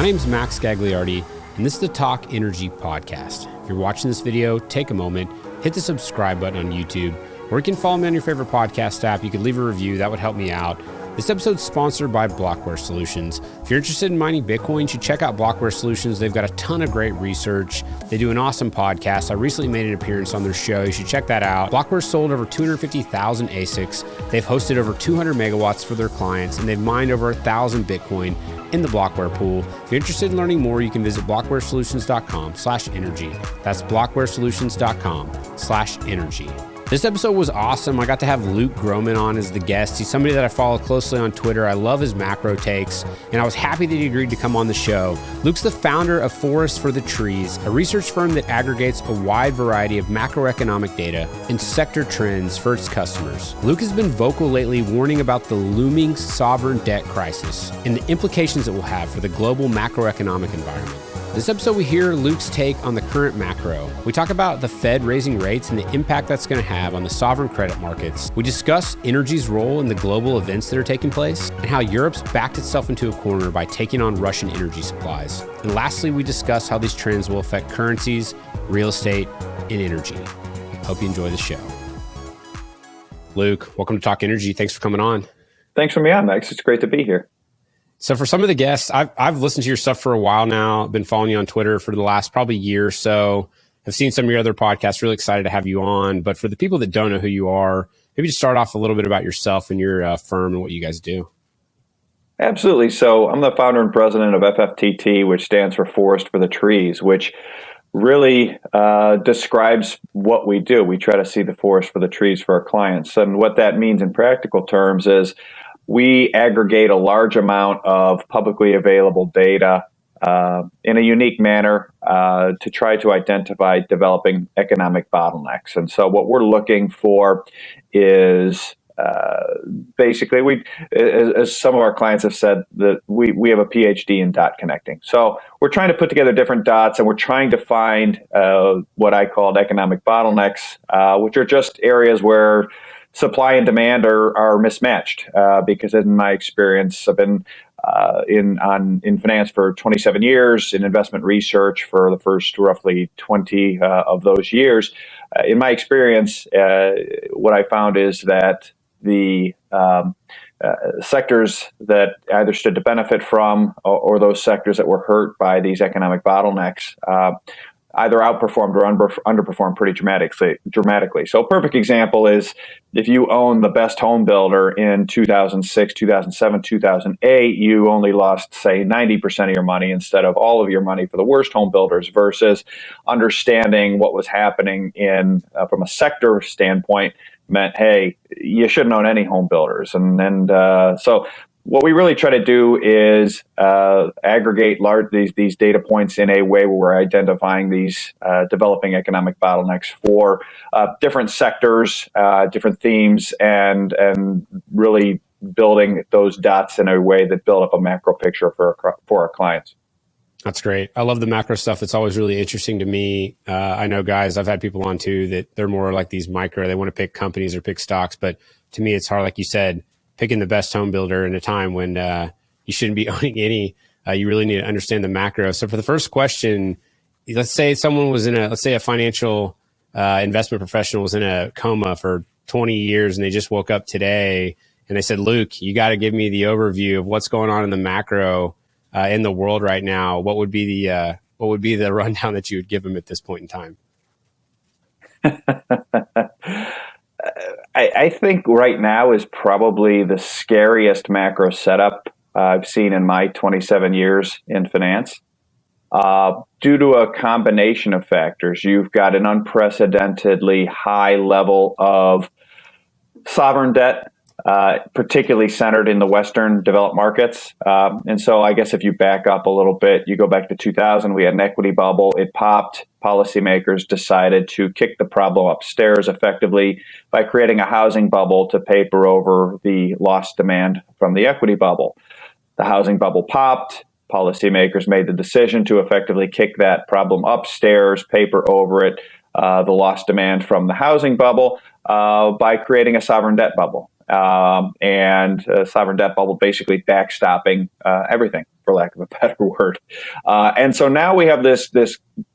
name's Max Gagliardi, and this is the Talk Energy podcast. If you're watching this video, take a moment, hit the subscribe button on YouTube, or you can follow me on your favorite podcast app. You could leave a review. That would help me out. This episode's sponsored by Blockware Solutions. If you're interested in mining Bitcoin, you should check out Blockware Solutions. They've got a ton of great research. They do an awesome podcast. I recently made an appearance on their show. You should check that out. Blockware sold over 250,000 ASICs. They've hosted over 200 megawatts for their clients, and they've mined over 1,000 Bitcoin in the Blockware pool. If you're interested in learning more, you can visit blockwaresolutions.com/energy. That's blockwaresolutions.com/energy. This episode was awesome. I got to have Luke Gromen on as the guest. He's somebody that I follow closely on Twitter. I love his macro takes, and I was happy that he agreed to come on the show. Luke's the founder of Forest for the Trees, a research firm that aggregates a wide variety of macroeconomic data and sector trends for its customers. Luke has been vocal lately, warning about the looming sovereign debt crisis and the implications it will have for the global macroeconomic environment. This episode, we hear Luke's take on the current macro. We talk about the Fed raising rates and the impact that's going to have on the sovereign credit markets. We discuss energy's role in the global events that are taking place and how Europe's backed itself into a corner by taking on Russian energy supplies. And lastly, we discuss how these trends will affect currencies, real estate, and energy. Hope you enjoy the show. Luke, welcome to Talk Energy. Thanks for coming on. Thanks for me on, Max. It's great to be here. So for some of the guests, I've listened to your stuff for a while now, been following you on Twitter for the last probably year or so. I've seen some of your other podcasts, really excited to have you on. But for the people that don't know who you are, maybe just start off a little bit about yourself and your firm and what you guys do. Absolutely. So I'm the founder and president of FFTT, which stands for Forest for the Trees, which really describes what we do. We try to see the forest for the trees for our clients. And what that means in practical terms is we aggregate a large amount of publicly available data in a unique manner to try to identify developing economic bottlenecks. And so what we're looking for is basically, as some of our clients have said, that we have a PhD in dot connecting. So we're trying to put together different dots, and we're trying to find what I called economic bottlenecks, which are just areas where supply and demand are mismatched. Because in my experience, I've been in finance for 27 years, in investment research for the first roughly 20 of those years. In my experience, what I found is that the sectors that either stood to benefit from or those sectors that were hurt by these economic bottlenecks either outperformed or underperformed pretty dramatically. So a perfect example is if you own the best home builder in 2006, 2007, 2008, you only lost, say, 90% of your money instead of all of your money for the worst home builders, versus understanding what was happening in from a sector standpoint meant, hey, you shouldn't own any home builders. And so what we really try to do is aggregate these data points in a way where we're identifying these developing economic bottlenecks for different sectors, different themes, and really building those dots in a way that build up a macro picture for our clients. That's great. I love the macro stuff. It's always really interesting to me. I know guys, I've had people on too that they're more like these micro. They want to pick companies or pick stocks, but to me, it's hard, like you said, picking the best home builder in a time when you shouldn't be owning any. You really need to understand the macro. So for the first question, let's say someone was let's say a financial investment professional was in a coma for 20 years and they just woke up today and they said, Luke, you got to give me the overview of what's going on in the macro in the world right now. What would be the rundown that you would give them at this point in time? I think right now is probably the scariest macro setup I've seen in my 27 years in finance. Due to a combination of factors, you've got an unprecedentedly high level of sovereign debt, particularly centered in the Western developed markets. And so I guess if you back up a little bit, you go back to 2000, we had an equity bubble. It popped. Policymakers decided to kick the problem upstairs effectively by creating a housing bubble to paper over the lost demand from the equity bubble. The housing bubble popped. Policymakers made the decision to effectively kick that problem upstairs, paper over it, the lost demand from the housing bubble, by creating a sovereign debt bubble. And a sovereign debt bubble basically backstopping everything. for lack of a better word. And so now we have this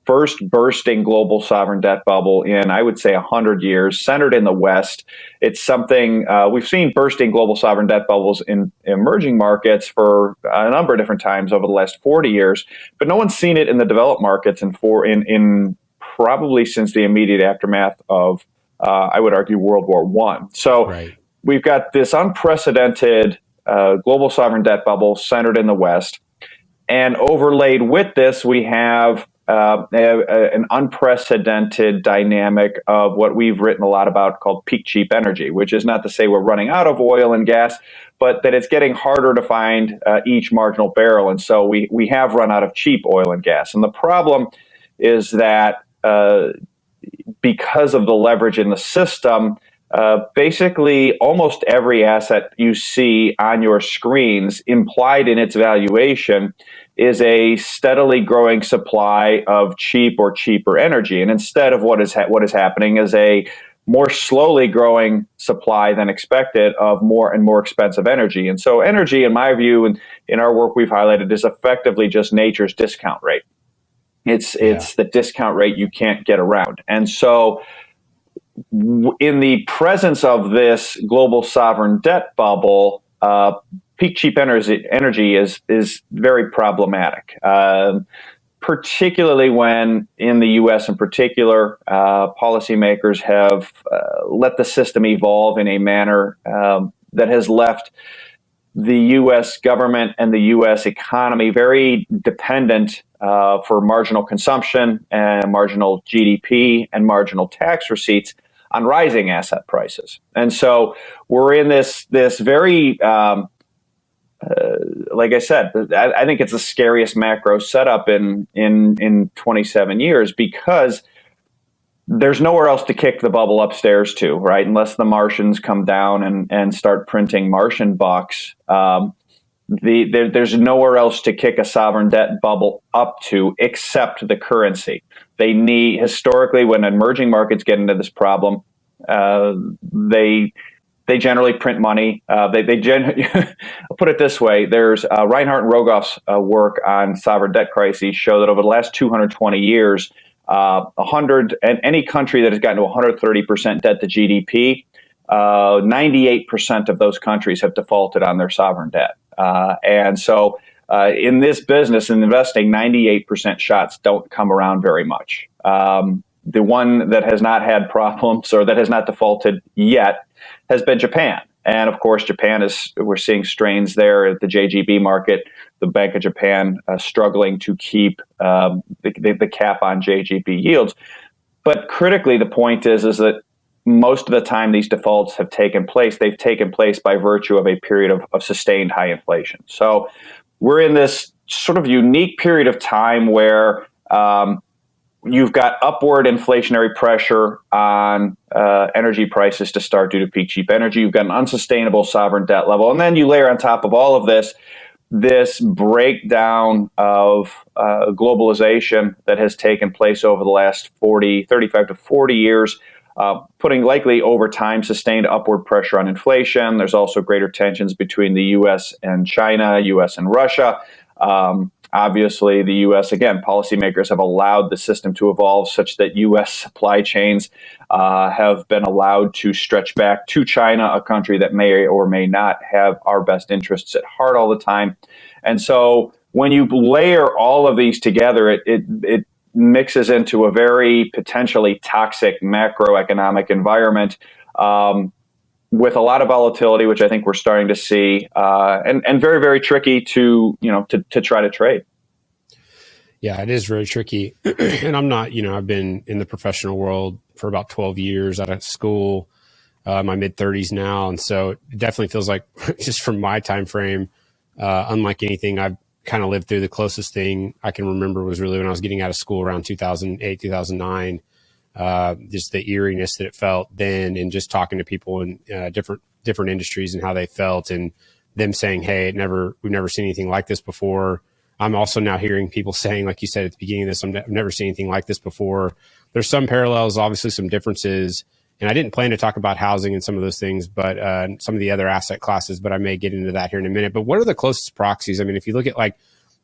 first bursting global sovereign debt bubble in, I would say, 100 years, centered in the West. It's something we've seen bursting global sovereign debt bubbles in emerging markets for a number of different times over the last 40 years, but no one's seen it in the developed markets in probably since the immediate aftermath of, I would argue, World War I. So Right. we've got this unprecedented global sovereign debt bubble centered in the West. And overlaid with this, we have an unprecedented dynamic of what we've written a lot about called peak cheap energy, which is not to say we're running out of oil and gas, but that it's getting harder to find each marginal barrel. And so we have run out of cheap oil and gas. And the problem is that because of the leverage in the system, basically almost every asset you see on your screens, implied in its valuation, is a steadily growing supply of cheap or cheaper energy. And instead of what is happening is a more slowly growing supply than expected of more and more expensive energy. And so energy, in my view, and in our work we've highlighted, is effectively just nature's discount rate. It's the discount rate you can't get around. And so in the presence of this global sovereign debt bubble, peak cheap energy is very problematic, particularly when in the U.S. in particular, policymakers have let the system evolve in a manner that has left the U.S. government and the U.S. economy very dependent for marginal consumption and marginal GDP and marginal tax receipts on rising asset prices. And so we're in this very, like I said, I think it's the scariest macro setup in 27 years, because there's nowhere else to kick the bubble upstairs to, right? Unless the Martians come down and start printing Martian bucks. There's nowhere else to kick a sovereign debt bubble up to except the currency. They need, historically, when emerging markets get into this problem, they generally print money. I'll put it this way: there's Reinhardt and Rogoff's work on sovereign debt crises show that over the last 220 years, any country that has gotten to 130% debt to GDP, 98% of those countries have defaulted on their sovereign debt. And so in this business, in investing, 98% shots don't come around very much. The one that has not had problems or that has not defaulted yet has been Japan. And of course, we're seeing strains there at the JGB market, the Bank of Japan struggling to keep the cap on JGB yields. But critically, the point is that most of the time these defaults have taken place, they've taken place by virtue of a period of sustained high inflation. So we're in this sort of unique period of time where you've got upward inflationary pressure on energy prices to start due to peak cheap energy. You've got an unsustainable sovereign debt level. And then you layer on top of all of this breakdown of globalization that has taken place over the last 35 to 40 years, putting likely over time sustained upward pressure on inflation. There's also greater tensions between the U.S. and China, U.S. and Russia. Obviously, the U.S., again, policymakers have allowed the system to evolve such that U.S. supply chains have been allowed to stretch back to China, a country that may or may not have our best interests at heart all the time. And so when you layer all of these together, it mixes into a very potentially toxic macroeconomic environment with a lot of volatility, which I think we're starting to see, and very, very tricky to try to trade. Yeah, it is very tricky. And I'm not, I've been in the professional world for about 12 years out of school, my mid 30s now. And so it definitely feels like, just from my time frame, unlike anything I've kind of lived through, the closest thing I can remember was really when I was getting out of school around 2008, 2009. Just the eeriness that it felt then, and just talking to people in different industries and how they felt, and them saying, hey, we've never seen anything like this before. I'm also now hearing people saying, like you said at the beginning of this, I've never seen anything like this before. There's some parallels, obviously some differences. And I didn't plan to talk about housing and some of those things, but some of the other asset classes, but I may get into that here in a minute. But what are the closest proxies? I mean, if you look at like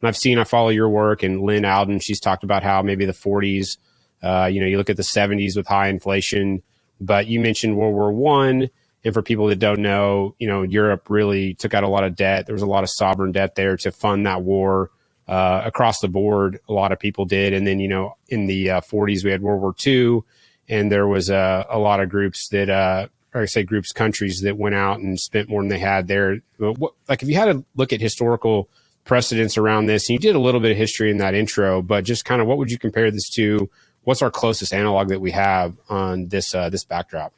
I follow your work, and Lynn Alden, she's talked about how maybe the 40s, you look at the 70s with high inflation, but you mentioned World War One. And for people that don't know, Europe really took out a lot of debt. There was a lot of sovereign debt there to fund that war across the board. A lot of people did. And then, in the 40s, we had World War II, and there was a lot of groups that, countries that went out and spent more than they had there. If you had to look at historical precedents around this, and you did a little bit of history in that intro, but just kind of what would you compare this to? What's our closest analog that we have on this backdrop?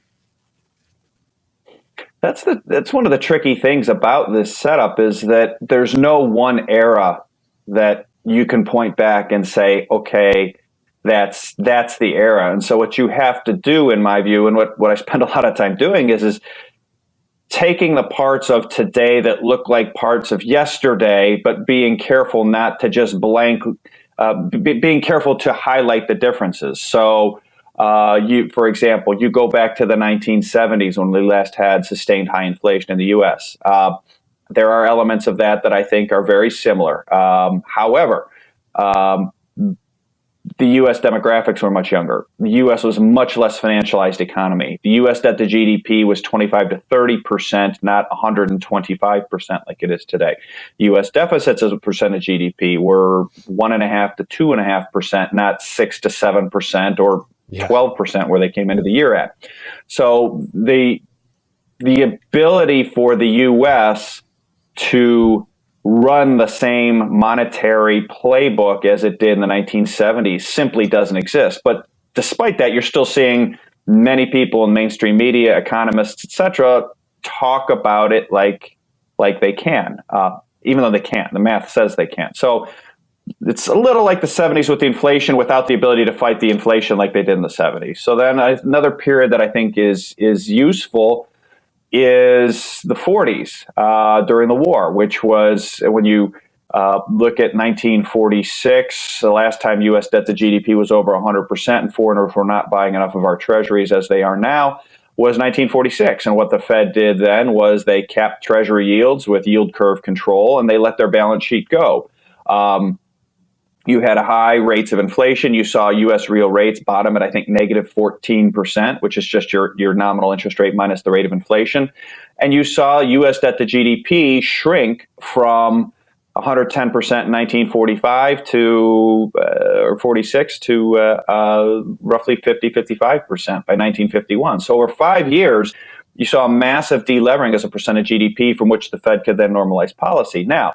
That's one of the tricky things about this setup is that there's no one era that you can point back and say, okay, that's the era. And so what you have to do, in my view, and what I spend a lot of time doing is taking the parts of today that look like parts of yesterday, but being careful not to just being careful to highlight the differences. So for example, you go back to the 1970s when we last had sustained high inflation in the U.S. There are elements of that I think are very similar. However, the U.S. demographics were much younger. The U.S. was a much less financialized economy. The U.S. debt to GDP was 25 to 30%, not 125% like it is today. U.S. deficits as a percent of GDP were 1.5 to 2.5%, not 6 to 7% or 12% where they came into the year at. So the ability for the U.S. to run the same monetary playbook as it did in the 1970s simply doesn't exist. But despite that, you're still seeing many people in mainstream media, economists, etc., talk about it like they can, even though they can't. The math says they can't. So it's a little like the 70s with the inflation without the ability to fight the inflation like they did in the 70s. So then another period that I think is useful is the 40s during the war, which was when you look at 1946, the last time U.S. debt to GDP was over 100% and foreigners were not buying enough of our treasuries as they are now, was 1946. And what the Fed did then was they capped Treasury yields with yield curve control, and they let their balance sheet go. You had high rates of inflation. You saw U.S. real rates bottom at, I think, negative 14%, which is just your nominal interest rate minus the rate of inflation. And you saw U.S. debt to GDP shrink from 110% in 1945 or 46 to roughly 55% by 1951. So over 5 years, you saw a massive delevering as a percent of GDP from which the Fed could then normalize policy. Now,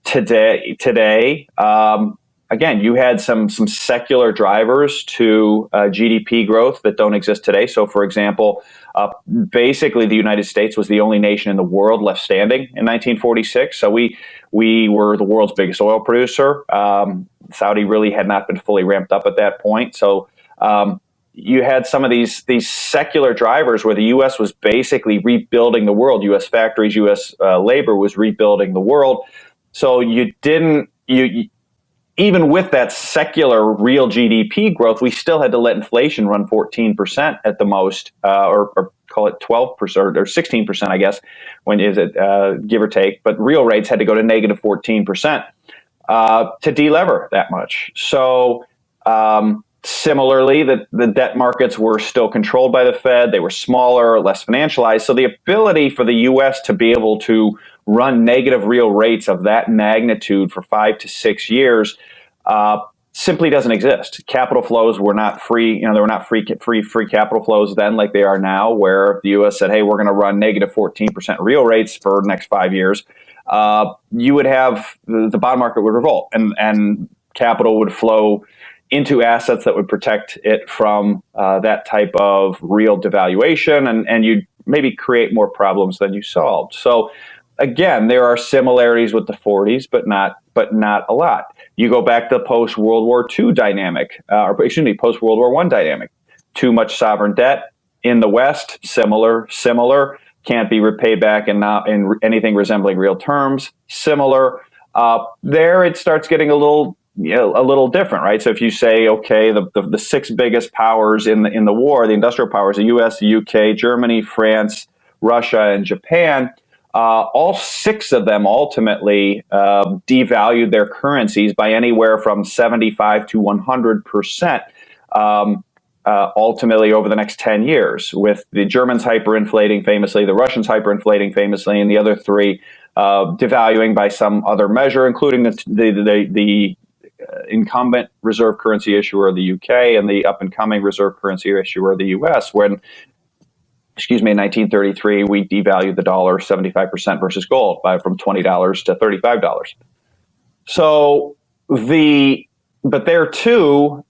today, again, you had some secular drivers to GDP growth that don't exist today. So, for example, basically the United States was the only nation in the world left standing in 1946. So we were the world's biggest oil producer. Saudi really had not been fully ramped up at that point. So you had some of these secular drivers where the U.S. was basically rebuilding the world. U.S. factories, U.S. labor was rebuilding the world. So even with that secular real GDP growth, we still had to let inflation run 14% at the most, or call it 12% or 16%, I guess, when is it, give or take. But real rates had to go to negative 14% to delever that much. So similarly, the debt markets were still controlled by the Fed. They were smaller, less financialized. So the ability for the U.S. to be able to run negative real rates of that magnitude for 5 to 6 years simply doesn't exist. Capital flows were not free. There were not free capital flows then like they are now, where the U.S. said, hey, we're going to run negative 14% real rates for the next 5 years. You would have the bond market would revolt and capital would flow into assets that would protect it from that type of real devaluation, and you'd maybe create more problems than you solved. So again, there are similarities with the 40s, but not a lot. You go back to the post-World War II dynamic, post-World War I dynamic. Too much sovereign debt in the West, similar, can't be repaid back in anything resembling real terms, similar. There it starts getting a little different, right? So if you say, okay, the six biggest powers in the war, the industrial powers, the U.S., the U.K., Germany, France, Russia, and Japan, all 6 of them ultimately devalued their currencies by anywhere from 75 to 100%. Ultimately over the next 10 years, with the Germans hyperinflating famously, the Russians hyperinflating famously, and the other 3 devaluing by some other measure, including the incumbent reserve currency issuer of the UK and the up-and-coming reserve currency issuer of the US, when, in 1933, we devalued the dollar 75% versus gold from $20 to $35. So but there too,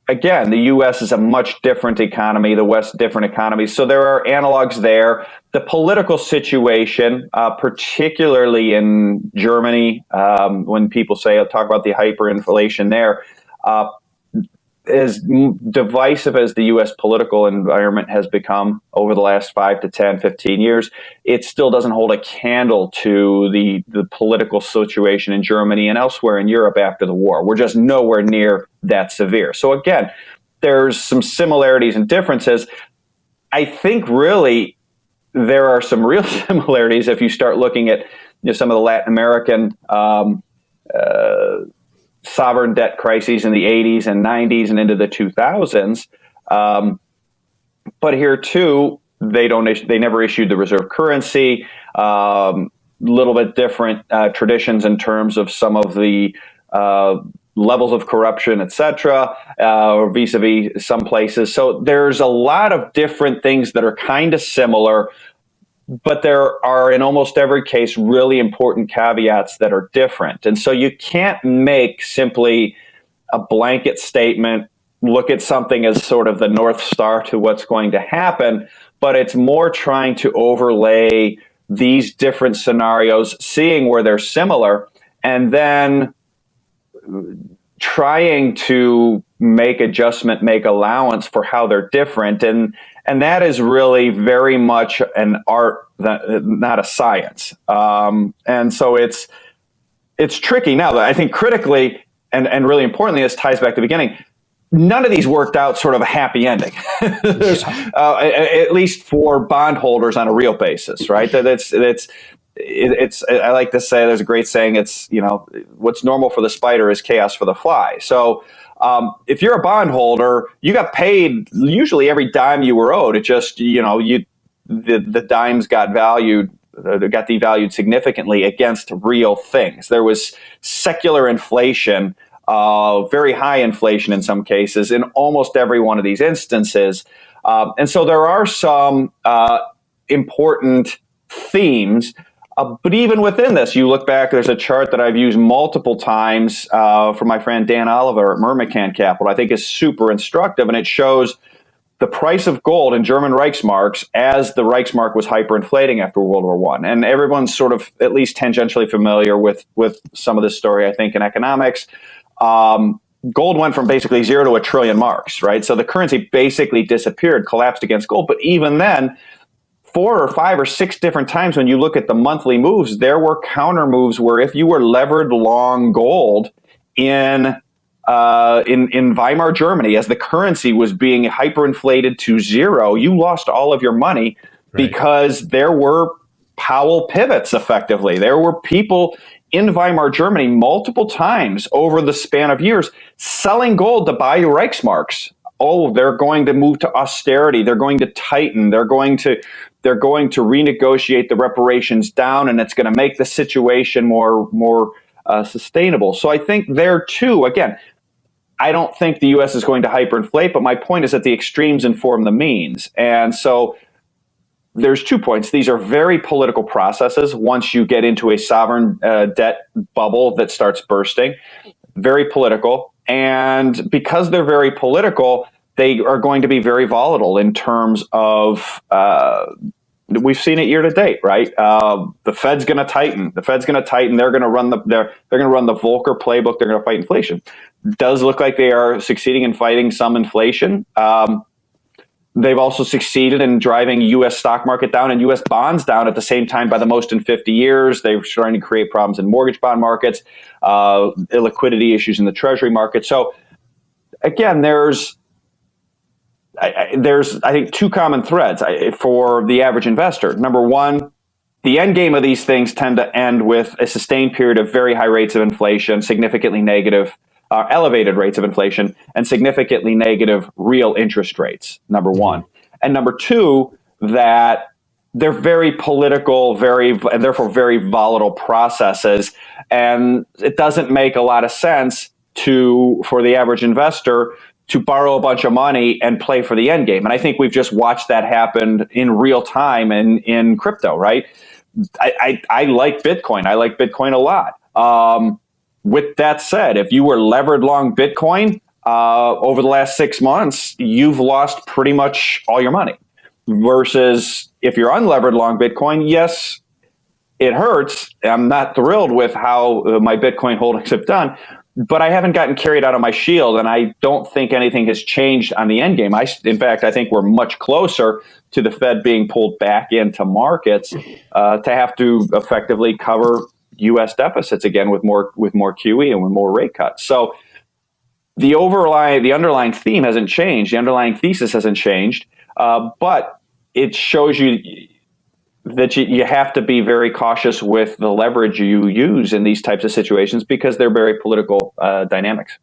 again, the U.S. is a much different economy, the West different economies. So there are analogs there. The political situation, particularly in Germany, when people talk about the hyperinflation there, as divisive as the U.S. political environment has become over the last 5 to 10, 15 years, it still doesn't hold a candle to the political situation in Germany and elsewhere in Europe after the war. We're just nowhere near that severe. So again, there's some similarities and differences. I think really there are some real similarities if you start looking at some of the Latin American sovereign debt crises in the 80s and 90s and into the 2000s. But here too, they never issued the reserve currency. Little bit different traditions in terms of some of the levels of corruption, et cetera, vis-a-vis some places. So there's a lot of different things that are kind of similar, but there are, in almost every case, really important caveats that are different. And so you can't make simply a blanket statement, look at something as sort of the North Star to what's going to happen, but it's more trying to overlay these different scenarios, seeing where they're similar, and then trying to make adjustment, make allowance for how they're different. And that is really very much an art, not a science. And so it's tricky. Now, I think critically and really importantly, this ties back to the beginning, none of these worked out sort of a happy ending, at least for bondholders on a real basis, right? It's I like to say, there's a great saying, it's, what's normal for the spider is chaos for the fly. So if you're a bondholder, you got paid usually every dime you were owed. It just, the dimes got devalued significantly against real things. There was secular inflation, very high inflation in some cases, in almost every one of these instances. And so there are some important themes. But even within this, you look back, there's a chart that I've used multiple times from my friend Dan Oliver at Mermacan Capital, I think is super instructive, and it shows the price of gold in German Reichsmarks as the Reichsmark was hyperinflating after World War I. And everyone's sort of at least tangentially familiar with some of this story, I think, in economics. Gold went from basically 0 to 1 trillion marks, right? So the currency basically disappeared, collapsed against gold. But even then, 4 or 5 or 6 different times when you look at the monthly moves, there were counter moves where if you were levered long gold in Weimar Germany, as the currency was being hyperinflated to 0, you lost all of your money, right? Because there were Powell pivots, effectively. There were people in Weimar Germany multiple times over the span of years selling gold to buy Reichsmarks. Oh, they're going to move to austerity. They're going to tighten. They're going to renegotiate the reparations down, and it's going to make the situation more sustainable. So I think there too, again, I don't think the U.S. is going to hyperinflate, but my point is that the extremes inform the means. And so there's 2 points. These are very political processes. Once you get into a sovereign debt bubble that starts bursting, very political. And because they're very political, they are going to be very volatile in terms of, we've seen it year to date, right? The Fed's going to tighten. They're going to run the Volcker playbook. They're going to fight inflation. Does look like they are succeeding in fighting some inflation. They've also succeeded in driving U.S. stock market down and U.S. bonds down at the same time by the most in 50 years. They're starting to create problems in mortgage bond markets, illiquidity issues in the Treasury market. So again, there's I think 2 common threads for the average investor. Number one, the end game of these things tend to end with a sustained period of very high rates of inflation, significantly negative, elevated rates of inflation, and significantly negative real interest rates, number one. And number two, that they're very political, and therefore very volatile processes. And it doesn't make a lot of sense for the average investor to borrow a bunch of money and play for the end game. And I think we've just watched that happen in real time in crypto, right? I like Bitcoin. I like Bitcoin a lot. With that said, if you were levered long Bitcoin over the last 6 months, you've lost pretty much all your money. Versus if you're unlevered long Bitcoin, yes, it hurts. I'm not thrilled with how my Bitcoin holdings have done, but I haven't gotten carried out of my shield, and I don't think anything has changed on the end game. In fact, I think we're much closer to the Fed being pulled back into markets to have to effectively cover U.S. deficits again with more QE and with more rate cuts. So the underlying theme hasn't changed. The underlying thesis hasn't changed, but it shows you that you have to be very cautious with the leverage you use in these types of situations because they're very political dynamics.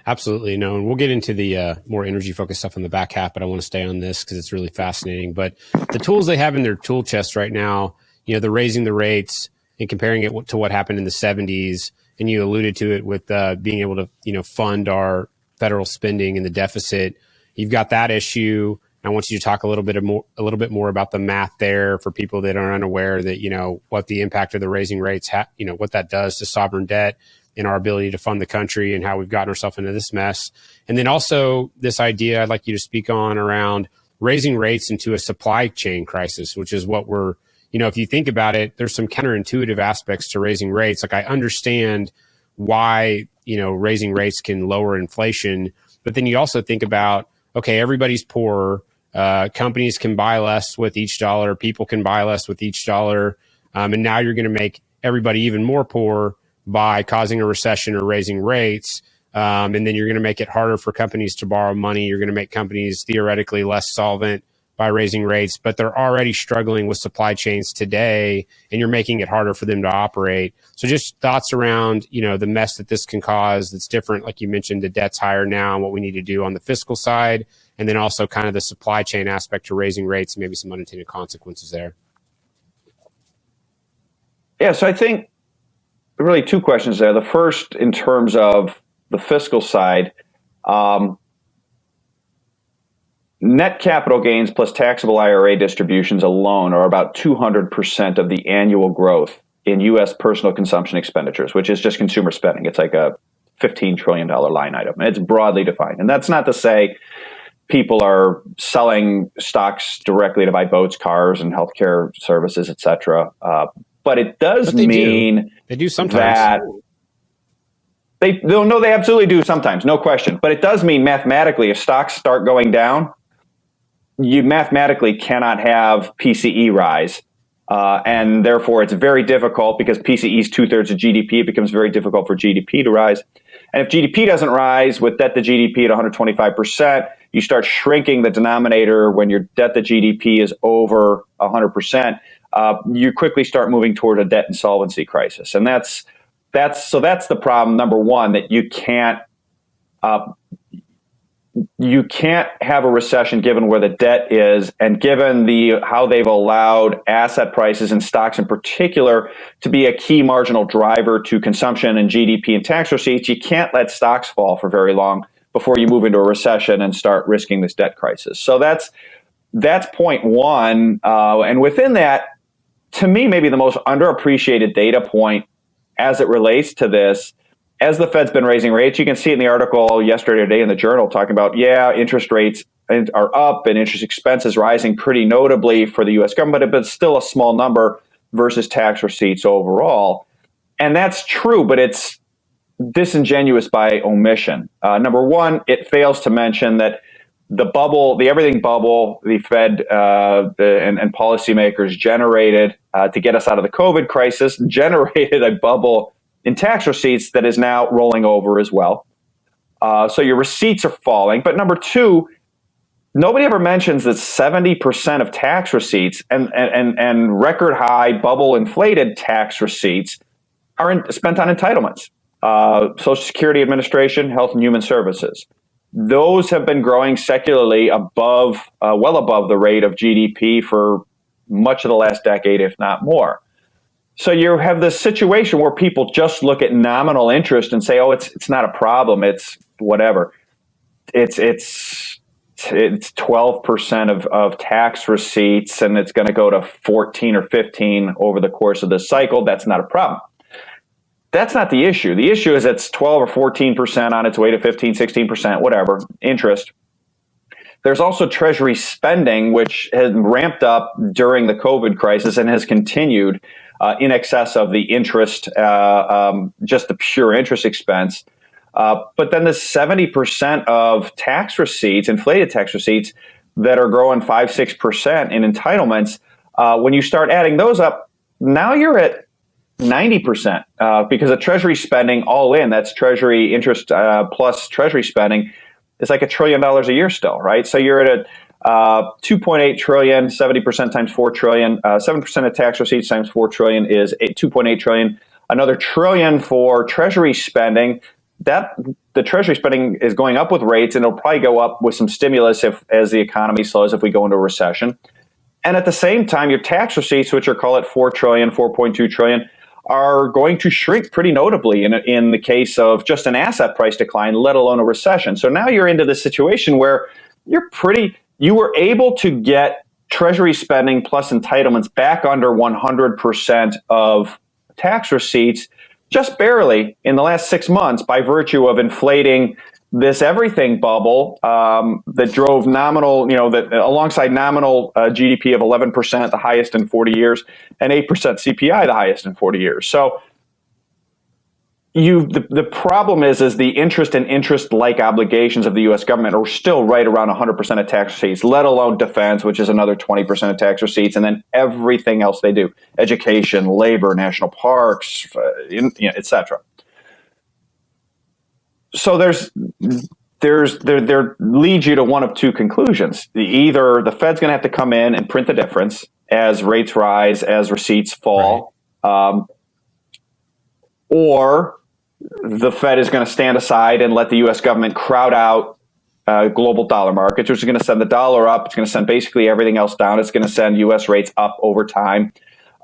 Absolutely. No, and we'll get into the more energy focused stuff in the back half, but I want to stay on this because it's really fascinating. But the tools they have in their tool chest right now, they're raising the rates and comparing it to what happened in the 70s. And you alluded to it with being able to, fund our federal spending and the deficit. You've got that issue. I want you to talk a little bit more about the math there for people that are unaware that, what the impact of the raising rates, what that does to sovereign debt and our ability to fund the country and how we've gotten ourselves into this mess. And then also this idea I'd like you to speak on around raising rates into a supply chain crisis, which is what we're, if you think about it, there's some counterintuitive aspects to raising rates. Like I understand why, raising rates can lower inflation, but then you also think about, okay, everybody's poorer. Companies can buy less with each dollar. People can buy less with each dollar. And now you're going to make everybody even more poor by causing a recession or raising rates. And then you're going to make it harder for companies to borrow money. You're going to make companies theoretically less solvent by raising rates, but they're already struggling with supply chains today, and you're making it harder for them to operate. So just thoughts around, the mess that this can cause that's different. Like you mentioned, the debt's higher now and what we need to do on the fiscal side. And then also kind of the supply chain aspect to raising rates, maybe some unintended consequences there. Yeah, so I think really two questions there. The first, in terms of the fiscal side, net capital gains plus taxable IRA distributions alone are about 200% of the annual growth in U.S. personal consumption expenditures, which is just consumer spending. It's like a $15 trillion line item. And it's broadly defined. And that's not to say people are selling stocks directly to buy boats, cars, and healthcare services, et cetera. But it does mean they do sometimes. That they absolutely do sometimes, no question. But it does mean mathematically, if stocks start going down, you mathematically cannot have PCE rise. And therefore, it's very difficult because PCE is 2/3 of GDP. It becomes very difficult for GDP to rise. And if GDP doesn't rise with debt to GDP at 125%, you start shrinking the denominator when your debt to GDP is over 100%. You quickly start moving toward a debt insolvency crisis. And that's the problem, number one, that you can't have a recession given where the debt is and given how they've allowed asset prices and stocks in particular to be a key marginal driver to consumption and GDP and tax receipts. You can't let stocks fall for very long before you move into a recession and start risking this debt crisis. So that's point one. And within that, to me, maybe the most underappreciated data point as it relates to this, as the Fed's been raising rates, you can see it in the article yesterday or today in the Journal talking about, interest rates are up and interest expenses rising pretty notably for the U.S. government, but it's still a small number versus tax receipts overall. And that's true, but it's disingenuous by omission. Number one, it fails to mention that the bubble, the everything bubble, the Fed and policymakers generated to get us out of the COVID crisis, generated a bubble in tax receipts that is now rolling over as well. So your receipts are falling. But number two, nobody ever mentions that 70% of tax receipts and record high bubble inflated tax receipts are spent on entitlements. Social Security Administration, Health and Human Services. Those have been growing secularly well above the rate of GDP for much of the last decade, if not more. So you have this situation where people just look at nominal interest and say, "Oh, it's not a problem. It's whatever." It's 12% of tax receipts, and it's going to go to 14 or 15 over the course of this cycle. That's not a problem. That's not the issue. The issue is it's 12 or 14% on its way to 15, 16%, whatever, interest. There's also Treasury spending, which has ramped up during the COVID crisis and has continued in excess of the interest, just the pure interest expense. But then the 70% of tax receipts, inflated tax receipts, that are growing 5, 6% in entitlements, when you start adding those up, now you're at 90% because of Treasury spending all in. That's Treasury interest plus Treasury spending. It's like $1 trillion a year still, right? So you're at a 2.8 trillion, 70% times 4 trillion, 7% of tax receipts times 4 trillion is 2.8 trillion. Another trillion for Treasury spending. That the Treasury spending is going up with rates, and it'll probably go up with some stimulus as the economy slows, if we go into a recession. And at the same time, your tax receipts, which are call it 4 trillion, 4.2 trillion, are going to shrink pretty notably in the case of just an asset price decline, let alone a recession. So now you're into the situation where you were able to get Treasury spending plus entitlements back under 100% of tax receipts just barely in the last 6 months by virtue of inflating this everything bubble that drove nominal, that alongside nominal GDP of 11%, the highest in 40 years, and 8% CPI, the highest in 40 years. So the problem is the interest and interest-like obligations of the U.S. government are still right around 100% of tax receipts, let alone defense, which is another 20% of tax receipts, and then everything else they do: education, labor, national parks, et cetera. So there leads you to one of two conclusions. Either the Fed's going to have to come in and print the difference as rates rise, as receipts fall, right, or the Fed is going to stand aside and let the U.S. government crowd out global dollar markets, which is going to send the dollar up. It's going to send basically everything else down. It's going to send U.S. rates up over time.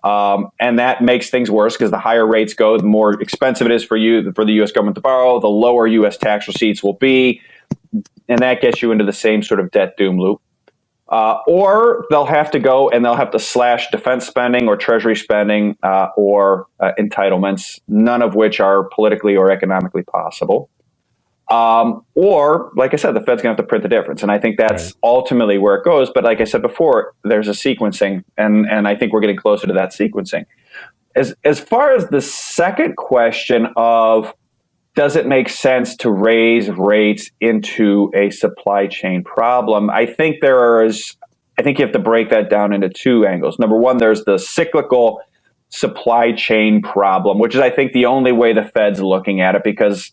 And that makes things worse because the higher rates go, the more expensive it is for the U.S. government to borrow, the lower U.S. tax receipts will be. And that gets you into the same sort of debt doom loop. Or they'll have to go and they'll have to slash defense spending or Treasury spending or entitlements, none of which are politically or economically possible. Or, like I said, the Fed's going to have to print the difference. And I think that's ultimately where it goes. But like I said before, there's a sequencing, and I think we're getting closer to that sequencing. As far as the second question of does it make sense to raise rates into a supply chain problem, I think you have to break that down into two angles. Number one, there's the cyclical supply chain problem, which is, I think, the only way the Fed's looking at it, because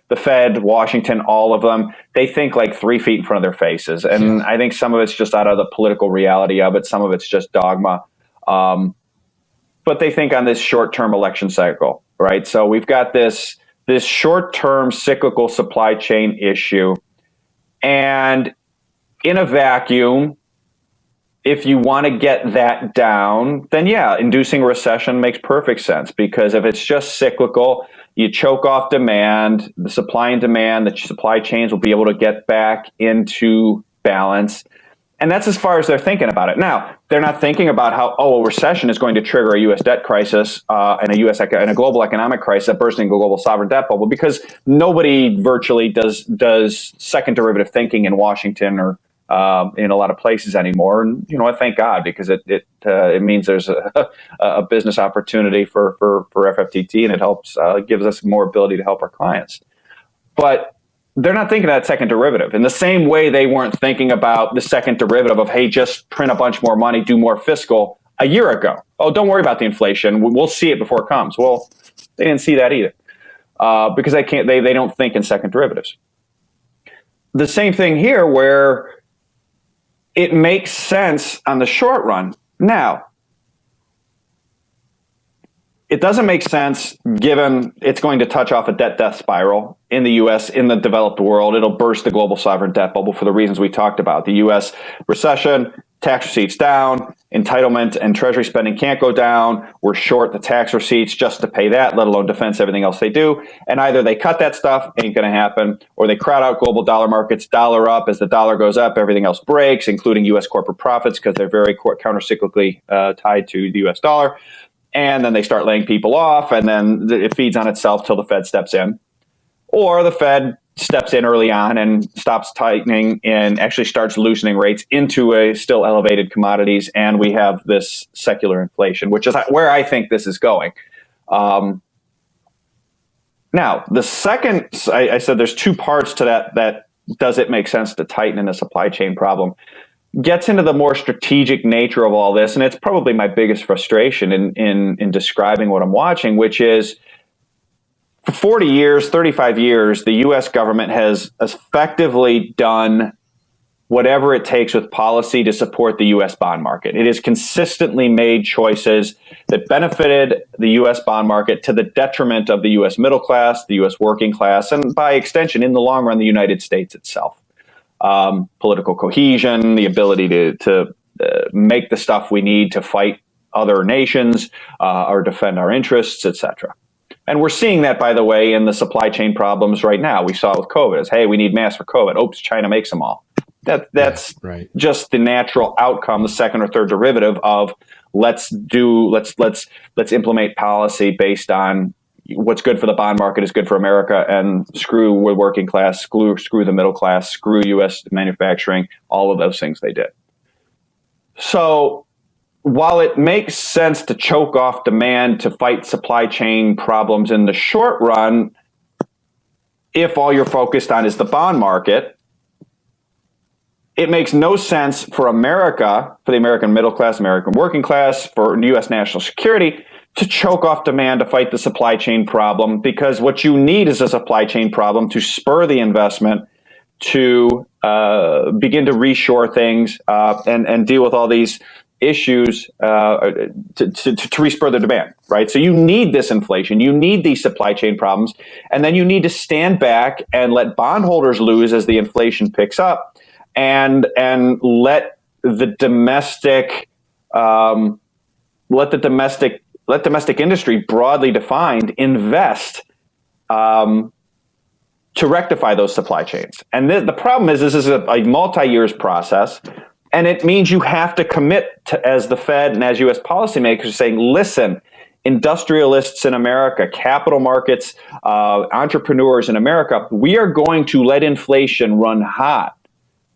the Fed, Washington, all of them, they think like 3 feet in front of their faces. And I think some of it's just out of the political reality of it. Some of it's just dogma. But they think on this short-term election cycle, right? So we've got this short-term cyclical supply chain issue. And in a vacuum, if you want to get that down, then inducing a recession makes perfect sense, because if it's just cyclical, you choke off demand, the supply and demand, the supply chains will be able to get back into balance. And that's as far as they're thinking about it. Now, they're not thinking about how, a recession is going to trigger a U.S. debt crisis and a global economic crisis that bursts into a global sovereign debt bubble, because nobody virtually does second derivative thinking in Washington or in a lot of places anymore. And, I thank God, because it means there's a business opportunity for FFTT, and it helps, gives us more ability to help our clients. But they're not thinking of that second derivative in the same way they weren't thinking about the second derivative of, hey, just print a bunch more money, do more fiscal a year ago. Oh, don't worry about the inflation. We'll see it before it comes. Well, they didn't see that either because they don't think in second derivatives. The same thing here, where it makes sense on the short run. Now, it doesn't make sense given it's going to touch off a debt death spiral in the U.S., in the developed world. It'll burst the global sovereign debt bubble for the reasons we talked about. The U.S. recession, tax receipts down, entitlement and Treasury spending can't go down. We're short the tax receipts just to pay that, let alone defense everything else they do. And either they cut that stuff, ain't going to happen, or they crowd out global dollar markets, dollar up. As the dollar goes up, everything else breaks, including U.S. corporate profits, because they're very countercyclically tied to the U.S. dollar. And then they start laying people off, and then it feeds on itself till the Fed steps in. Or the Fed steps in early on and stops tightening and actually starts loosening rates into a still elevated commodities, and we have this secular inflation, which is where I think this is going. Now, the second, I said there's two parts to that does it make sense to tighten in a supply chain problem, gets into the more strategic nature of all this. And it's probably my biggest frustration in describing what I'm watching, which is for 40 years, 35 years, the U.S. government has effectively done whatever it takes with policy to support the U.S. bond market. It has consistently made choices that benefited the U.S. bond market to the detriment of the U.S. middle class, the U.S. working class, and by extension, in the long run, the United States itself. Political cohesion, the ability to make the stuff we need to fight other nations or defend our interests, etc. And we're seeing that, by the way, in the supply chain problems right now. We saw it with COVID. It's, hey, we need masks for COVID. Oops, China makes them all. That's right. Just the natural outcome, the second or third derivative of let's implement policy based on what's good for the bond market is good for America, and screw the working class, screw the middle class, screw U.S. manufacturing, all of those things they did. So while it makes sense to choke off demand to fight supply chain problems in the short run, if all you're focused on is the bond market, it makes no sense for America, for the American middle class, American working class, for U.S. national security, to choke off demand to fight the supply chain problem, because what you need is a supply chain problem to spur the investment to begin to reshore things and deal with all these issues to respur the demand, right? So you need this inflation, you need these supply chain problems, and then you need to stand back and let bondholders lose as the inflation picks up, and let domestic industry, broadly defined, invest to rectify those supply chains. And the problem is this is a multi-years process, and it means you have to commit to, as the Fed and as U.S. policymakers, saying, listen, industrialists in America, capital markets, entrepreneurs in America, we are going to let inflation run hot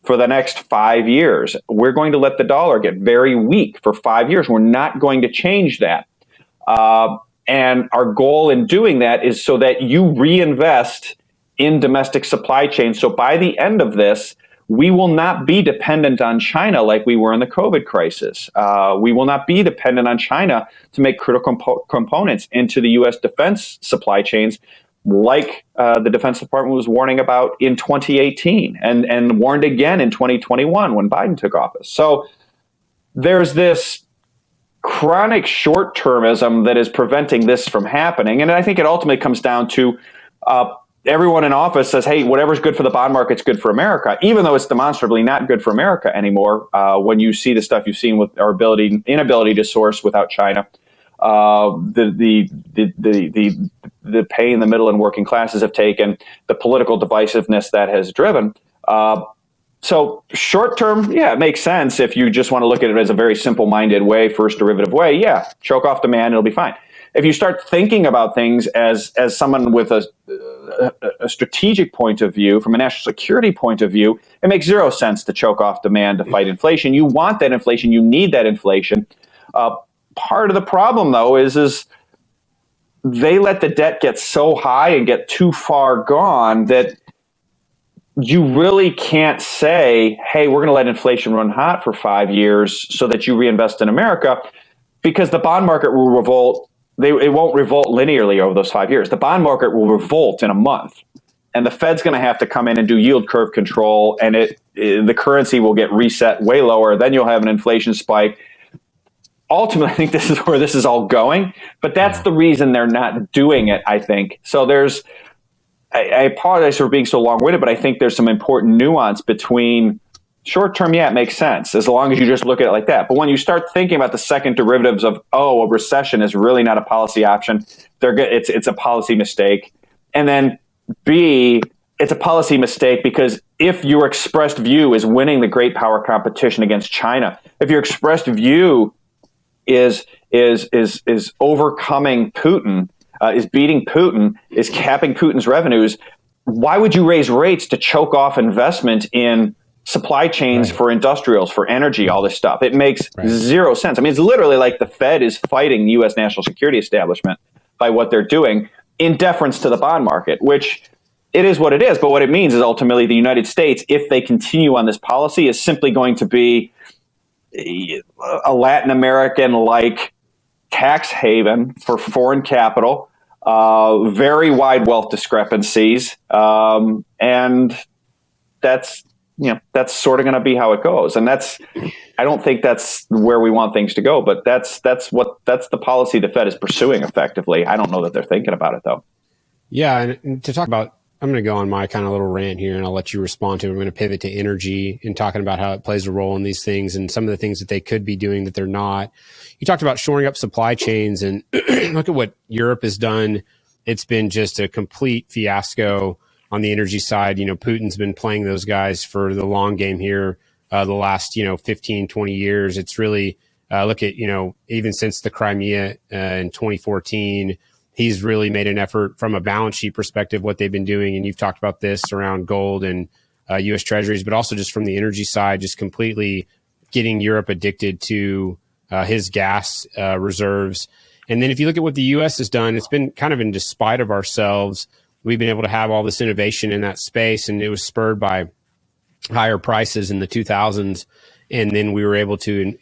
for the next 5 years. We're going to let the dollar get very weak for 5 years. We're not going to change that. And our goal in doing that is so that you reinvest in domestic supply chains. So by the end of this, we will not be dependent on China like we were in the COVID crisis. We will not be dependent on China to make critical components into the U.S. defense supply chains, like the Defense Department was warning about in 2018 and warned again in 2021 when Biden took office. So there's this chronic short-termism that is preventing this from happening. And I think it ultimately comes down to everyone in office says, hey, whatever's good for the bond market's good for America, even though it's demonstrably not good for America anymore. When you see the stuff you've seen with our inability to source without China, the pain the middle and working classes have taken, the political divisiveness that has driven. So short term, yeah, it makes sense if you just want to look at it as a very simple-minded way, first derivative way. Yeah, choke off demand, it'll be fine. If you start thinking about things as someone with a strategic point of view, from a national security point of view, it makes zero sense to choke off demand to fight inflation. You want that inflation. You need that inflation. Part of the problem, though, is they let the debt get so high and get too far gone that you really can't say, hey, we're going to let inflation run hot for 5 years so that you reinvest in America, because the bond market will revolt. It won't revolt linearly over those 5 years. The bond market will revolt in a month. and the Fed's going to have to come in and do yield curve control, and the currency will get reset way lower. Then you'll have an inflation spike. Ultimately, I think this is where this is all going, but that's the reason they're not doing it, I think. So I apologize for being so long-winded, but I think there's some important nuance between short-term, it makes sense, as long as you just look at it like that. But when you start thinking about the second derivatives of, a recession is really not a policy option, it's a policy mistake. And then B, it's a policy mistake because if your expressed view is winning the great power competition against China, if your expressed view is overcoming Putin, is beating Putin, is capping Putin's revenues, why would you raise rates to choke off investment in supply chains for industrials, for energy, all this stuff? It makes zero sense. I mean, it's literally like the Fed is fighting the U.S. national security establishment by what they're doing in deference to the bond market, which it is what it is. But what it means is ultimately the United States, if they continue on this policy, is simply going to be a Latin American-like tax haven for foreign capital, very wide wealth discrepancies, and that's sort of going to be how it goes. And I don't think that's where we want things to go, but that's the policy the Fed is pursuing effectively. I don't know that they're thinking about it though. Yeah, and to talk about, I'm going to go on my kind of little rant here, and I'll let you respond to it. I'm going to pivot to energy and talking about how it plays a role in these things and some of the things that they could be doing that they're not. You talked about shoring up supply chains, and look at what Europe has done. It's been just a complete fiasco on the energy side. Putin's been playing those guys for the long game here the last, 15, 20 years. It's really, look at, even since the Crimea in 2014, he's really made an effort from a balance sheet perspective, what they've been doing. And you've talked about this around gold and U.S. Treasuries, but also just from the energy side, just completely getting Europe addicted to his gas reserves. And then if you look at what the U.S. has done, it's been kind of in despite of ourselves. We've been able to have all this innovation in that space, and it was spurred by higher prices in the 2000s. And then we were able to,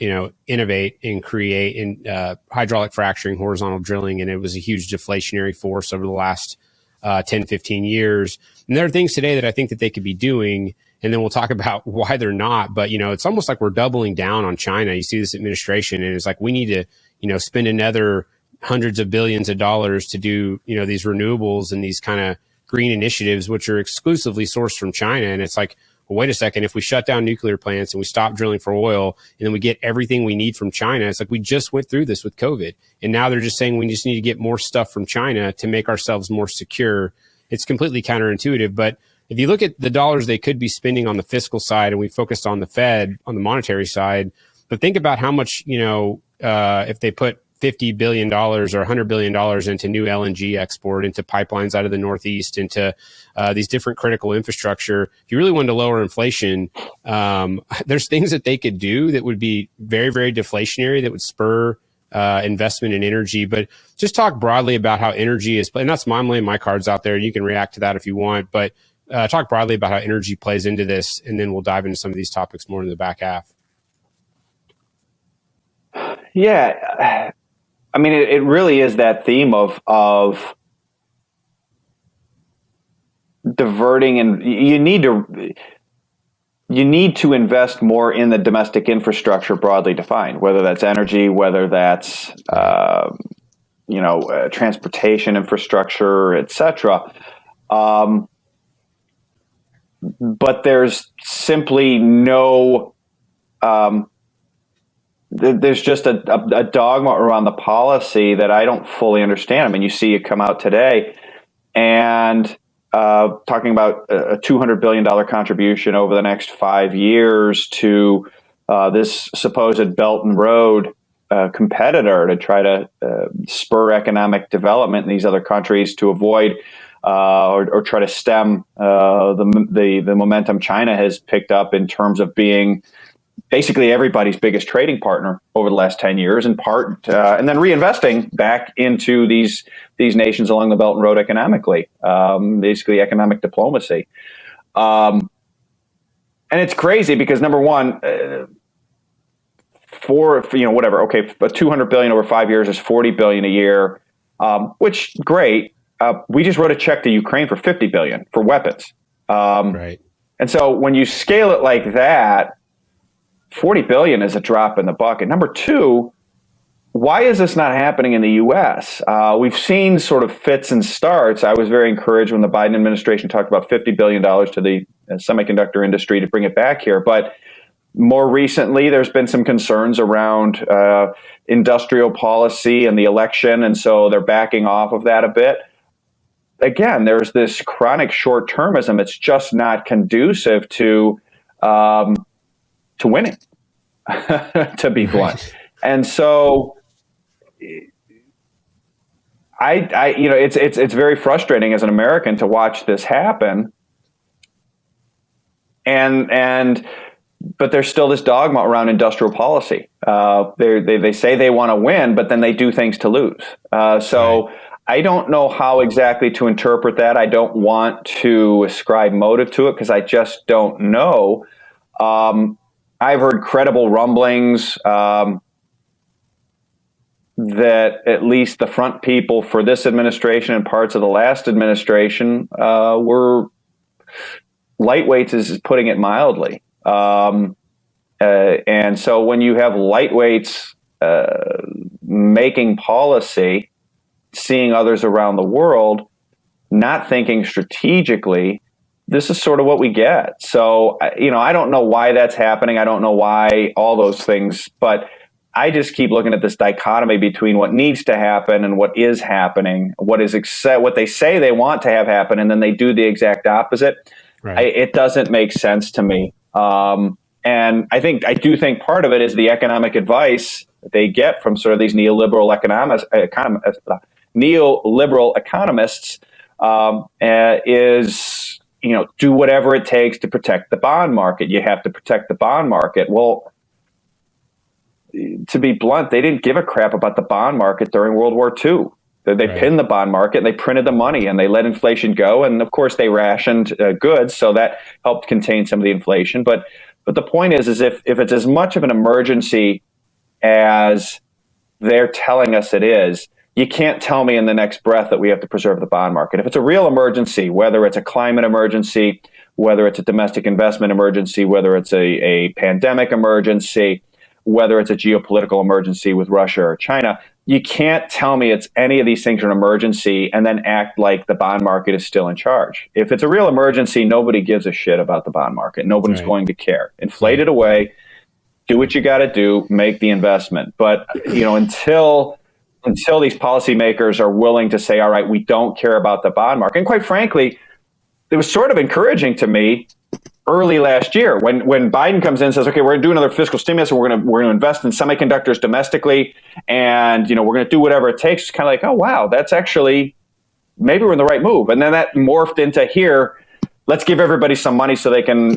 innovate and create in hydraulic fracturing, horizontal drilling. And it was a huge deflationary force over the last 10, 15 years. And there are things today that I think that they could be doing. And then we'll talk about why they're not. But, it's almost like we're doubling down on China. You see this administration, and it's like we need to, spend another hundreds of billions of dollars to do, these renewables and these kind of green initiatives, which are exclusively sourced from China. And it's like, well, wait a second, if we shut down nuclear plants and we stop drilling for oil and then we get everything we need from China, it's like we just went through this with COVID. And now they're just saying we just need to get more stuff from China to make ourselves more secure. It's completely counterintuitive. But if you look at the dollars they could be spending on the fiscal side, and we focused on the Fed on the monetary side, but think about how much, if they put $50 billion or $100 billion into new LNG export, into pipelines out of the Northeast, into these different critical infrastructure. If you really wanted to lower inflation, there's things that they could do that would be very, very deflationary, that would spur investment in energy. But just talk broadly about how energy is, and that's I'm laying my cards out there. You can react to that if you want, but talk broadly about how energy plays into this, and then we'll dive into some of these topics more in the back half. Yeah. I mean, it really is that theme of diverting, and you need to invest more in the domestic infrastructure broadly defined, whether that's energy, whether that's transportation infrastructure, et cetera. But there's simply no. There's just a dogma around the policy that I don't fully understand. I mean, you see it come out today, and talking about a $200 billion contribution over the next 5 years to this supposed Belt and Road competitor to try to spur economic development in these other countries to avoid or try to stem the momentum China has picked up in terms of being basically everybody's biggest trading partner over the last 10 years, in part, and then reinvesting back into these nations along the Belt and Road economically, basically economic diplomacy. And it's crazy because, number one, whatever, okay, but $200 billion over 5 years is $40 billion a year, which great. we just wrote a check to Ukraine for $50 billion for weapons. Right. And so when you scale it like that, $40 billion is a drop in the bucket. Number two, why is this not happening in the U.S.? We've seen sort of fits and starts. I was very encouraged when the Biden administration talked about $50 billion to the semiconductor industry to bring it back here. But more recently, there's been some concerns around industrial policy and the election, and so they're backing off of that a bit. Again, there's this chronic short-termism. It's just not conducive to winning, to be blunt. And so, it's very frustrating as an American to watch this happen. But there's still this dogma around industrial policy. They say they want to win, but then they do things to lose. So I don't know how exactly to interpret that. I don't want to ascribe motive to it because I just don't know. I've heard credible rumblings that at least the front people for this administration and parts of the last administration were lightweights, is putting it mildly. And so when you have lightweights making policy, seeing others around the world, not thinking strategically, this is sort of what we get. So, I don't know why that's happening. I don't know why all those things, but I just keep looking at this dichotomy between what needs to happen and what is happening, what they say they want to have happen, and then they do the exact opposite. Right. It doesn't make sense to me. And I do think part of it is the economic advice that they get from sort of these neoliberal economists is, do whatever it takes to protect the bond market. You have to protect the bond market. Well, to be blunt, they didn't give a crap about the bond market during World War II. They pinned the bond market, and they printed the money, and they let inflation go. And of course, they rationed goods, so that helped contain some of the inflation. But the point is if it's as much of an emergency as they're telling us it is, you can't tell me in the next breath that we have to preserve the bond market. If it's a real emergency, whether it's a climate emergency, whether it's a domestic investment emergency, whether it's a pandemic emergency, whether it's a geopolitical emergency with Russia or China, you can't tell me it's any of these things are an emergency and then act like the bond market is still in charge. If it's a real emergency, nobody gives a shit about the bond market. Nobody's going to care. Inflate it away, do what you got to do, make the investment. But until these policymakers are willing to say, all right, we don't care about the bond market. And quite frankly, it was sort of encouraging to me early last year when Biden comes in and says, okay, we're going to do another fiscal stimulus and we're going to invest in semiconductors domestically, and we're going to do whatever it takes. It's kind of like, oh wow, that's actually, maybe we're in the right move. And then that morphed into here, let's give everybody some money so they can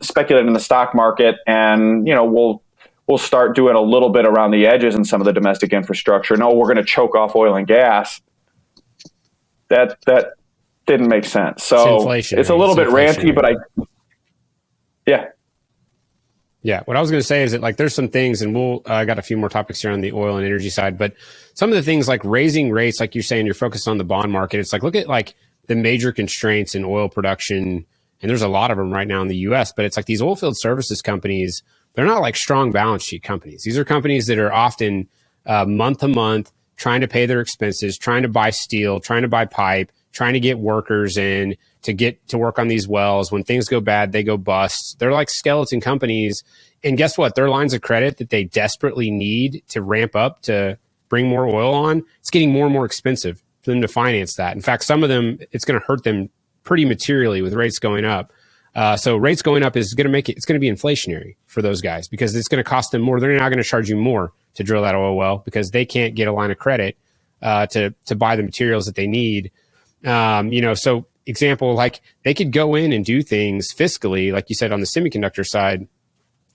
speculate in the stock market, and we'll start doing a little bit around the edges in some of the domestic infrastructure. No, we're going to choke off oil and gas. That didn't make sense. So it's a little bit ranty, but Yeah. What I was going to say is that there's some things, and I got a few more topics here on the oil and energy side, but some of the things like raising rates, like you're saying, you're focused on the bond market. It's look at the major constraints in oil production. And there's a lot of them right now in the US, but it's these oilfield services companies, they're not strong balance sheet companies. These are companies that are often month to month trying to pay their expenses, trying to buy steel, trying to buy pipe, trying to get workers in to get to work on these wells. When things go bad, they go bust. They're like skeleton companies. And guess what? Their lines of credit that they desperately need to ramp up to bring more oil on, it's getting more and more expensive for them to finance that. In fact, some of them, it's going to hurt them pretty materially with rates going up. So rates going up is going to it's going to be inflationary for those guys because it's going to cost them more. They're now going to charge you more to drill that oil well because they can't get a line of credit to buy the materials that they need. So example, they could go in and do things fiscally, like you said, on the semiconductor side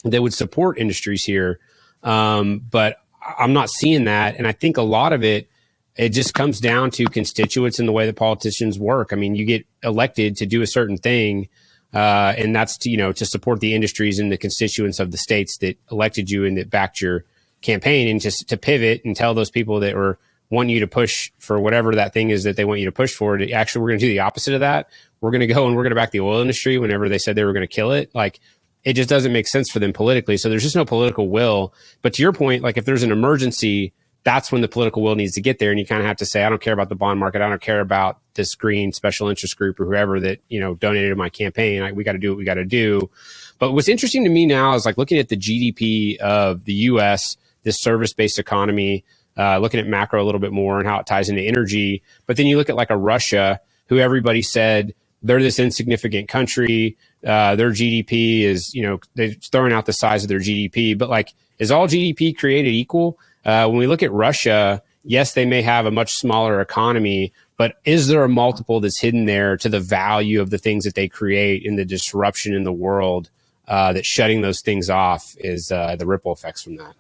that would support industries here. But I'm not seeing that. And I think a lot of it just comes down to constituents and the way that politicians work. I mean, you get elected to do a certain thing, and that's to support the industries and the constituents of the states that elected you and that backed your campaign, and just to pivot and tell those people that were want you to push for whatever that thing is that they want you to push for. Actually, we're going to do the opposite of that. We're going to go and we're going to back the oil industry whenever they said they were going to kill it. Like, it just doesn't make sense for them politically. So there's just no political will. But to your point, like if there's an emergency, that's when the political will needs to get there. And you kind of have to say, I don't care about the bond market. I don't care about this green special interest group or whoever that, donated to my campaign. We got to do what we got to do. But what's interesting to me now is like looking at the GDP of the US, this service-based economy, looking at macro a little bit more and how it ties into energy. But then you look at like a Russia, who everybody said they're this insignificant country. Their GDP is, they're throwing out the size of their GDP. But like, is all GDP created equal? When we look at Russia, yes, they may have a much smaller economy, but is there a multiple that's hidden there to the value of the things that they create in the disruption in the world, that shutting those things off is the ripple effects from that?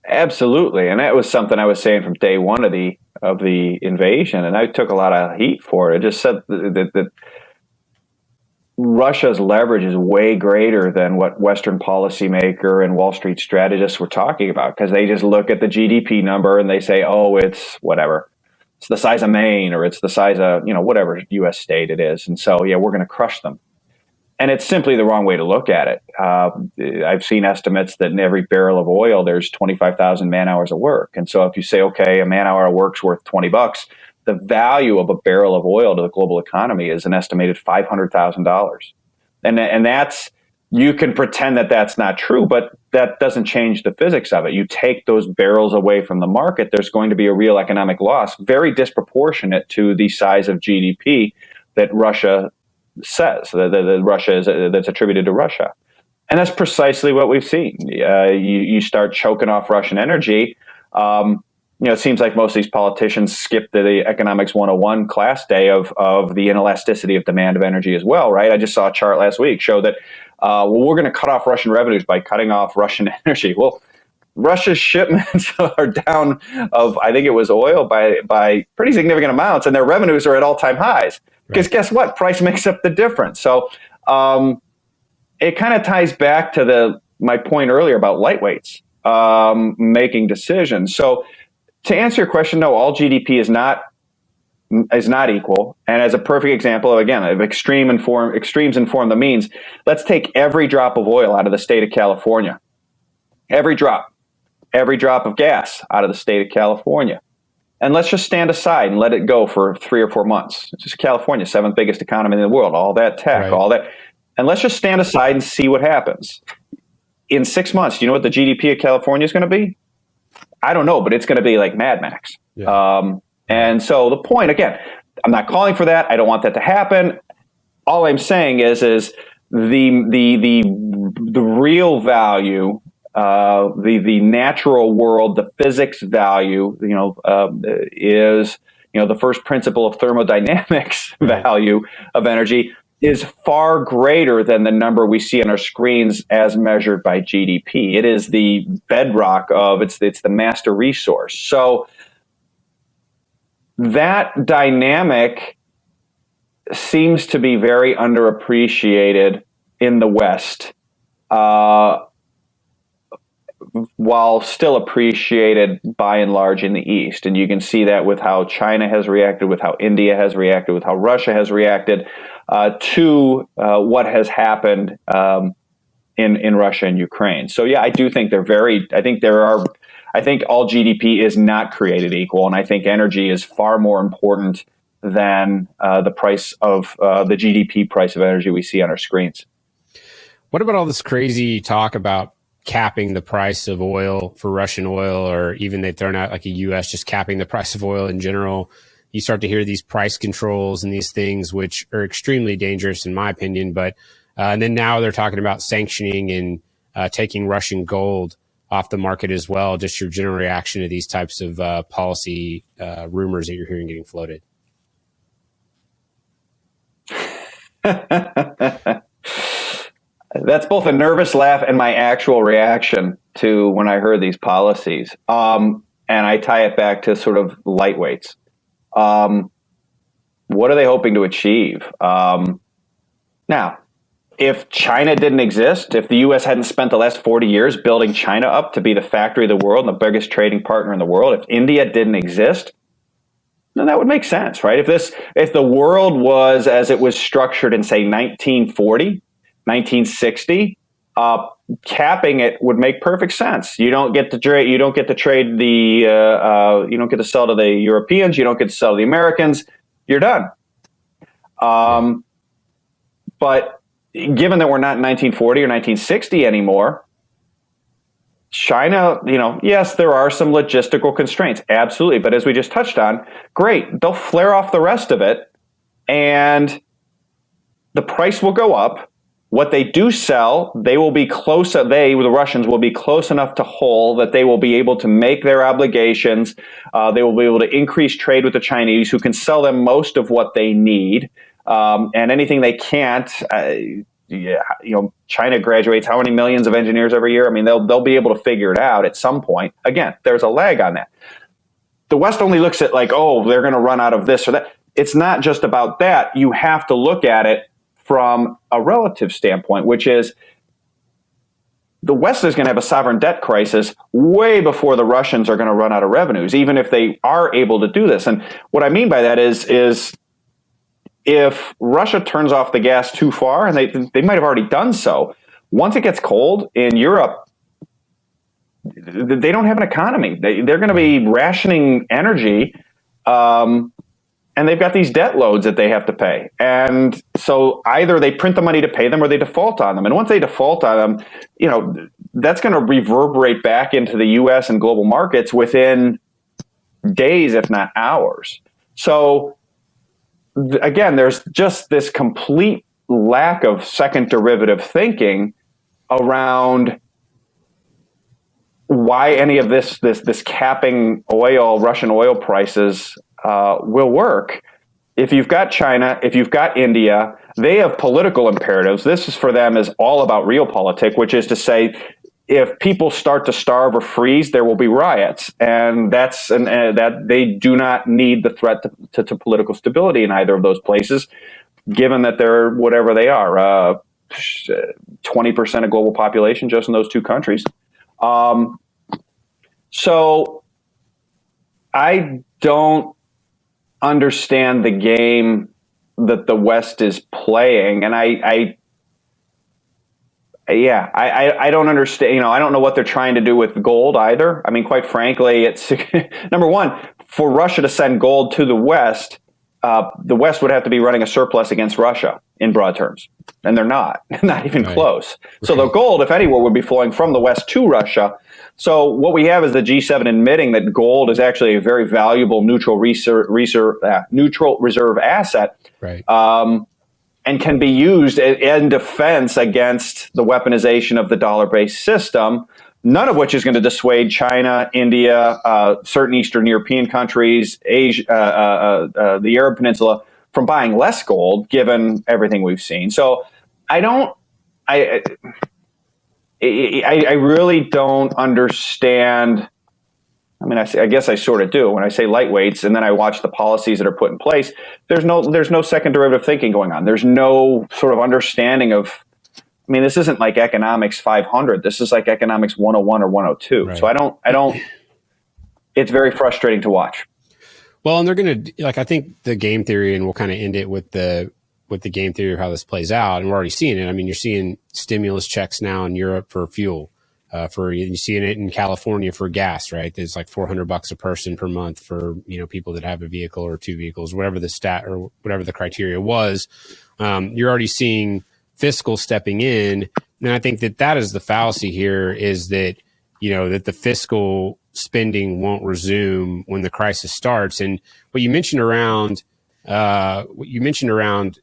Absolutely. And that was something I was saying from day one of the invasion. And I took a lot of heat for it. I just said that Russia's leverage is way greater than what Western policymaker and Wall Street strategists were talking about, because they just look at the GDP number and they say, oh, it's whatever. It's the size of Maine, or it's the size of, whatever U.S. state it is. And so, yeah, we're going to crush them. And it's simply the wrong way to look at it. I've seen estimates that in every barrel of oil, there's 25,000 man hours of work. And so if you say, okay, a man hour of work's worth $20, the value of a barrel of oil to the global economy is an estimated $500,000. And that's, you can pretend that that's not true, but that doesn't change the physics of it. You take those barrels away from the market, there's going to be a real economic loss, very disproportionate to the size of GDP that Russia says, that Russia is, that's attributed to Russia. And that's precisely what we've seen. You start choking off Russian energy. It seems like most of these politicians skip the economics 101 class day of the inelasticity of demand of energy as well, right? I just saw a chart last week show that, we're going to cut off Russian revenues by cutting off Russian energy. Well, Russia's shipments are down of, I think it was oil, by pretty significant amounts, and their revenues are at all-time highs. Because guess what? Price makes up the difference. So it kind of ties back to my point earlier about lightweights making decisions. So to answer your question, no, all GDP is not equal. And as a perfect example, again, of extremes inform the means, let's take every drop of oil out of the state of California. Every drop of gas out of the state of California. And let's just stand aside and let it go for 3 or 4 months. It's just California, 7th biggest economy in the world, all that tech, right. All that. And let's just stand aside and see what happens. In 6 months, do you know what the GDP of California is going to be? I don't know, but it's going to be like Mad Max. Yeah. And so the point, again, I'm not calling for that. I don't want that to happen. All I'm saying is the real value, the natural world, the physics value, is, the first principle of thermodynamics value of energy is far greater than the number we see on our screens as measured by GDP. It is the bedrock of, it's the master resource. So that dynamic seems to be very underappreciated in the West, while still appreciated by and large in the East. And you can see that with how China has reacted, with how India has reacted, with how Russia has reacted to what has happened in Russia and Ukraine. So yeah, I do think I think all GDP is not created equal. And I think energy is far more important than the price of the GDP price of energy we see on our screens. What about all this crazy talk about capping the price of oil for Russian oil, or even they've thrown out like a U.S. just capping the price of oil in general? You start to hear these price controls and these things, which are extremely dangerous in my opinion. But and then now they're talking about sanctioning and taking Russian gold off the market as well. Just your general reaction to these types of policy rumors that you're hearing getting floated. That's both a nervous laugh and my actual reaction to when I heard these policies. And I tie it back to sort of lightweights. What are they hoping to achieve? Now, if China didn't exist, if the U.S. hadn't spent the last 40 years building China up to be the factory of the world and the biggest trading partner in the world, if India didn't exist, then that would make sense, right? If the world was as it was structured in, say, 1940, 1960, capping it would make perfect sense. You don't get to trade. You don't get to trade the. You don't get to sell to the Europeans. You don't get to sell to the Americans. You're done. But given that we're not in 1940 or 1960 anymore, China, yes, there are some logistical constraints, absolutely. But as we just touched on, great, they'll flare off the rest of it, and the price will go up. What they do sell, they will be close. The Russians will be close enough to whole that they will be able to make their obligations. They will be able to increase trade with the Chinese, who can sell them most of what they need. And anything they can't, China graduates how many millions of engineers every year? I mean, they'll be able to figure it out at some point. Again, there's a lag on that. The West only looks at like, oh, they're going to run out of this or that. It's not just about that. You have to look at it from a relative standpoint, which is the West is going to have a sovereign debt crisis way before the Russians are going to run out of revenues, even if they are able to do this. And what I mean by that is if Russia turns off the gas too far, and they might have already done so, once it gets cold in Europe, they don't have an economy. They're going to be rationing energy, and they've got these debt loads that they have to pay. And so either they print the money to pay them or they default on them. And once they default on them, that's going to reverberate back into the U.S. and global markets within days, if not hours. So again, there's just this complete lack of second derivative thinking around why any of this capping Russian oil prices will work. If you've got China, if you've got India, they have political imperatives. This is for them is all about realpolitik, which is to say, if people start to starve or freeze, there will be riots, and that they do not need the threat to political stability in either of those places, given that they're whatever they are, 20% of global population just in those two countries. So I don't understand the game that the West is playing, and I don't understand. I don't know what they're trying to do with gold either. I mean, quite frankly, it's number one, for Russia to send gold to the West would have to be running a surplus against Russia in broad terms, and they're not even close. So the gold, if anywhere, would be flowing from the West to Russia. So what we have is the G7 admitting that gold is actually a very valuable neutral reserve asset, right? And can be used in defense against the weaponization of the dollar-based system, none of which is going to dissuade China, India, certain Eastern European countries, Asia, the Arab Peninsula from buying less gold, given everything we've seen. So I really don't understand. I mean, I guess I sort of do when I say lightweights, and then I watch the policies that are put in place. There's no second derivative thinking going on. There's no sort of understanding of. I mean, this isn't like economics 500. This is like economics 101 or 102. Right. So I don't. It's very frustrating to watch. Well, and they're going to I think the game theory, and we'll kind of end it with the game theory of how this plays out, and we're already seeing it. I mean, you're seeing stimulus checks now in Europe for fuel. You're seeing it in California for gas, right? There's like $400 a person per month for, people that have a vehicle or two vehicles, whatever the stat or whatever the criteria was. You're already seeing fiscal stepping in. And I think that is the fallacy here is that, that the fiscal spending won't resume when the crisis starts. And what you mentioned around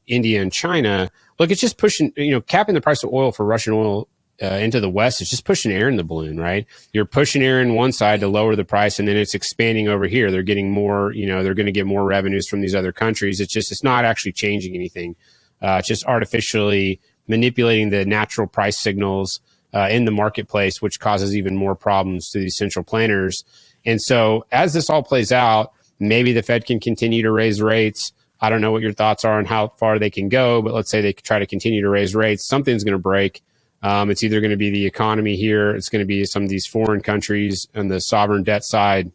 India and China, look, it's just pushing, capping the price of oil for Russian oil into the West, it's just pushing air in the balloon, right? You're pushing air in one side to lower the price, and then it's expanding over here. They're getting more, they're going to get more revenues from these other countries. It's not actually changing anything. It's just artificially manipulating the natural price signals in the marketplace, which causes even more problems to these central planners. And so as this all plays out, maybe the Fed can continue to raise rates. I don't know what your thoughts are on how far they can go, but let's say they try to continue to raise rates. Something's going to break. It's either going to be the economy here. It's going to be some of these foreign countries on the sovereign debt side.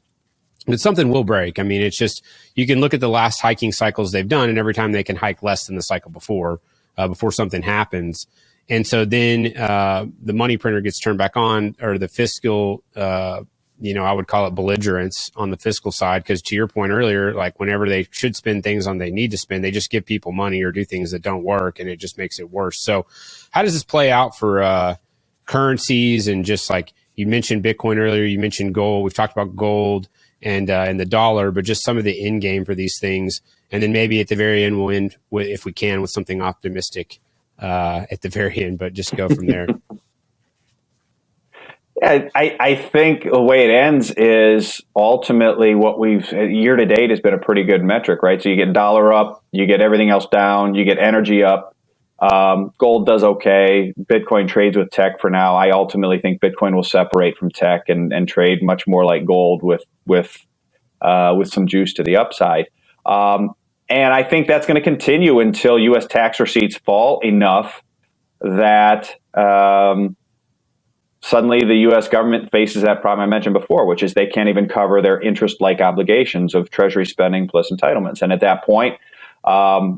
But something will break. I mean, it's just, you can look at the last hiking cycles they've done, and every time they can hike less than the cycle before something happens. And so then the money printer gets turned back on, or the fiscal, I would call it belligerence on the fiscal side, because to your point earlier, like whenever they should spend things on they need to spend, they just give people money or do things that don't work, and it just makes it worse. So how does this play out for currencies? And just like you mentioned Bitcoin earlier, you mentioned gold. We've talked about gold and the dollar, but just some of the end game for these things. And then maybe at the very end, we'll end with, if we can, with something optimistic at the very end, but just go from there. I think the way it ends is ultimately what we've year to date has been a pretty good metric, right? So you get dollar up, you get everything else down, you get energy up. Gold does okay. Bitcoin trades with tech for now. I ultimately think Bitcoin will separate from tech and trade much more like gold with some juice to the upside. And I think that's going to continue until U.S. tax receipts fall enough that suddenly the U.S. government faces that problem I mentioned before, which is they can't even cover their interest-like obligations of Treasury spending plus entitlements. And at that point,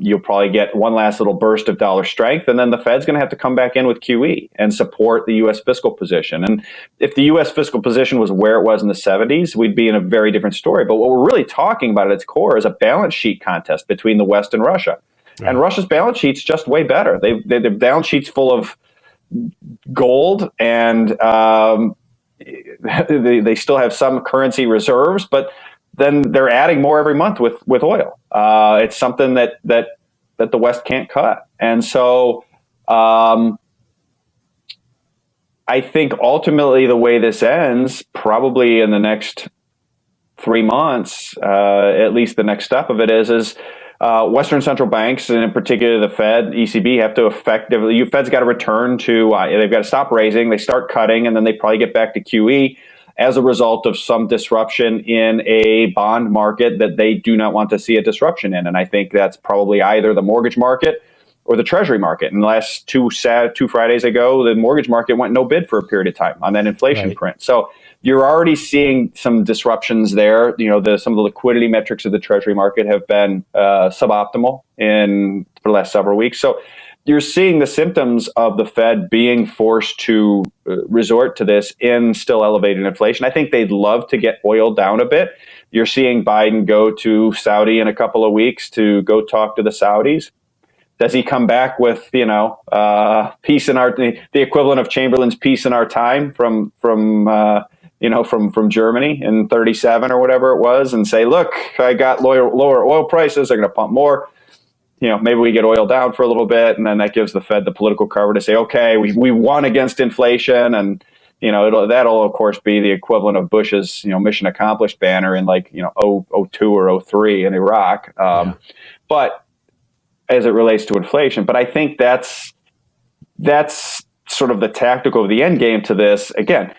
you'll probably get one last little burst of dollar strength, and then the Fed's going to have to come back in with QE and support the U.S. fiscal position. And if the U.S. fiscal position was where it was in the 70s, we'd be in a very different story. But what we're really talking about at its core is a balance sheet contest between the West and Russia. Right. And Russia's balance sheet's just way better. Their balance sheet's full of gold, and they still have some currency reserves, but then they're adding more every month with oil. It's something that the West can't cut. And so I think ultimately the way this ends, probably in the next 3 months, at least the next step of it is Western central banks, and in particular the Fed, ECB, have to effectively, Fed's got to return to, they've got to stop raising, they start cutting, and then they probably get back to QE as a result of some disruption in a bond market that they do not want to see a disruption in. And I think that's probably either the mortgage market or the Treasury market. And the last two Fridays ago, the mortgage market went no bid for a period of time on that inflation print. So you're already seeing some disruptions there. Some of the liquidity metrics of the Treasury market have been suboptimal for the last several weeks. So you're seeing the symptoms of the Fed being forced to resort to this in still elevated inflation. I think they'd love to get oil down a bit. You're seeing Biden go to Saudi in a couple of weeks to go talk to the Saudis. Does he come back with, peace in the equivalent of Chamberlain's peace in our time from Germany in 37 or whatever it was, and say, look, I got lower oil prices, they're going to pump more. Maybe we get oil down for a little bit, and then that gives the Fed the political cover to say, okay, we won against inflation, and that'll of course be the equivalent of Bush's mission accomplished banner in 02 or 03 in Iraq. But as it relates to inflation, but I think that's sort of the tactical of the end game to this. Again,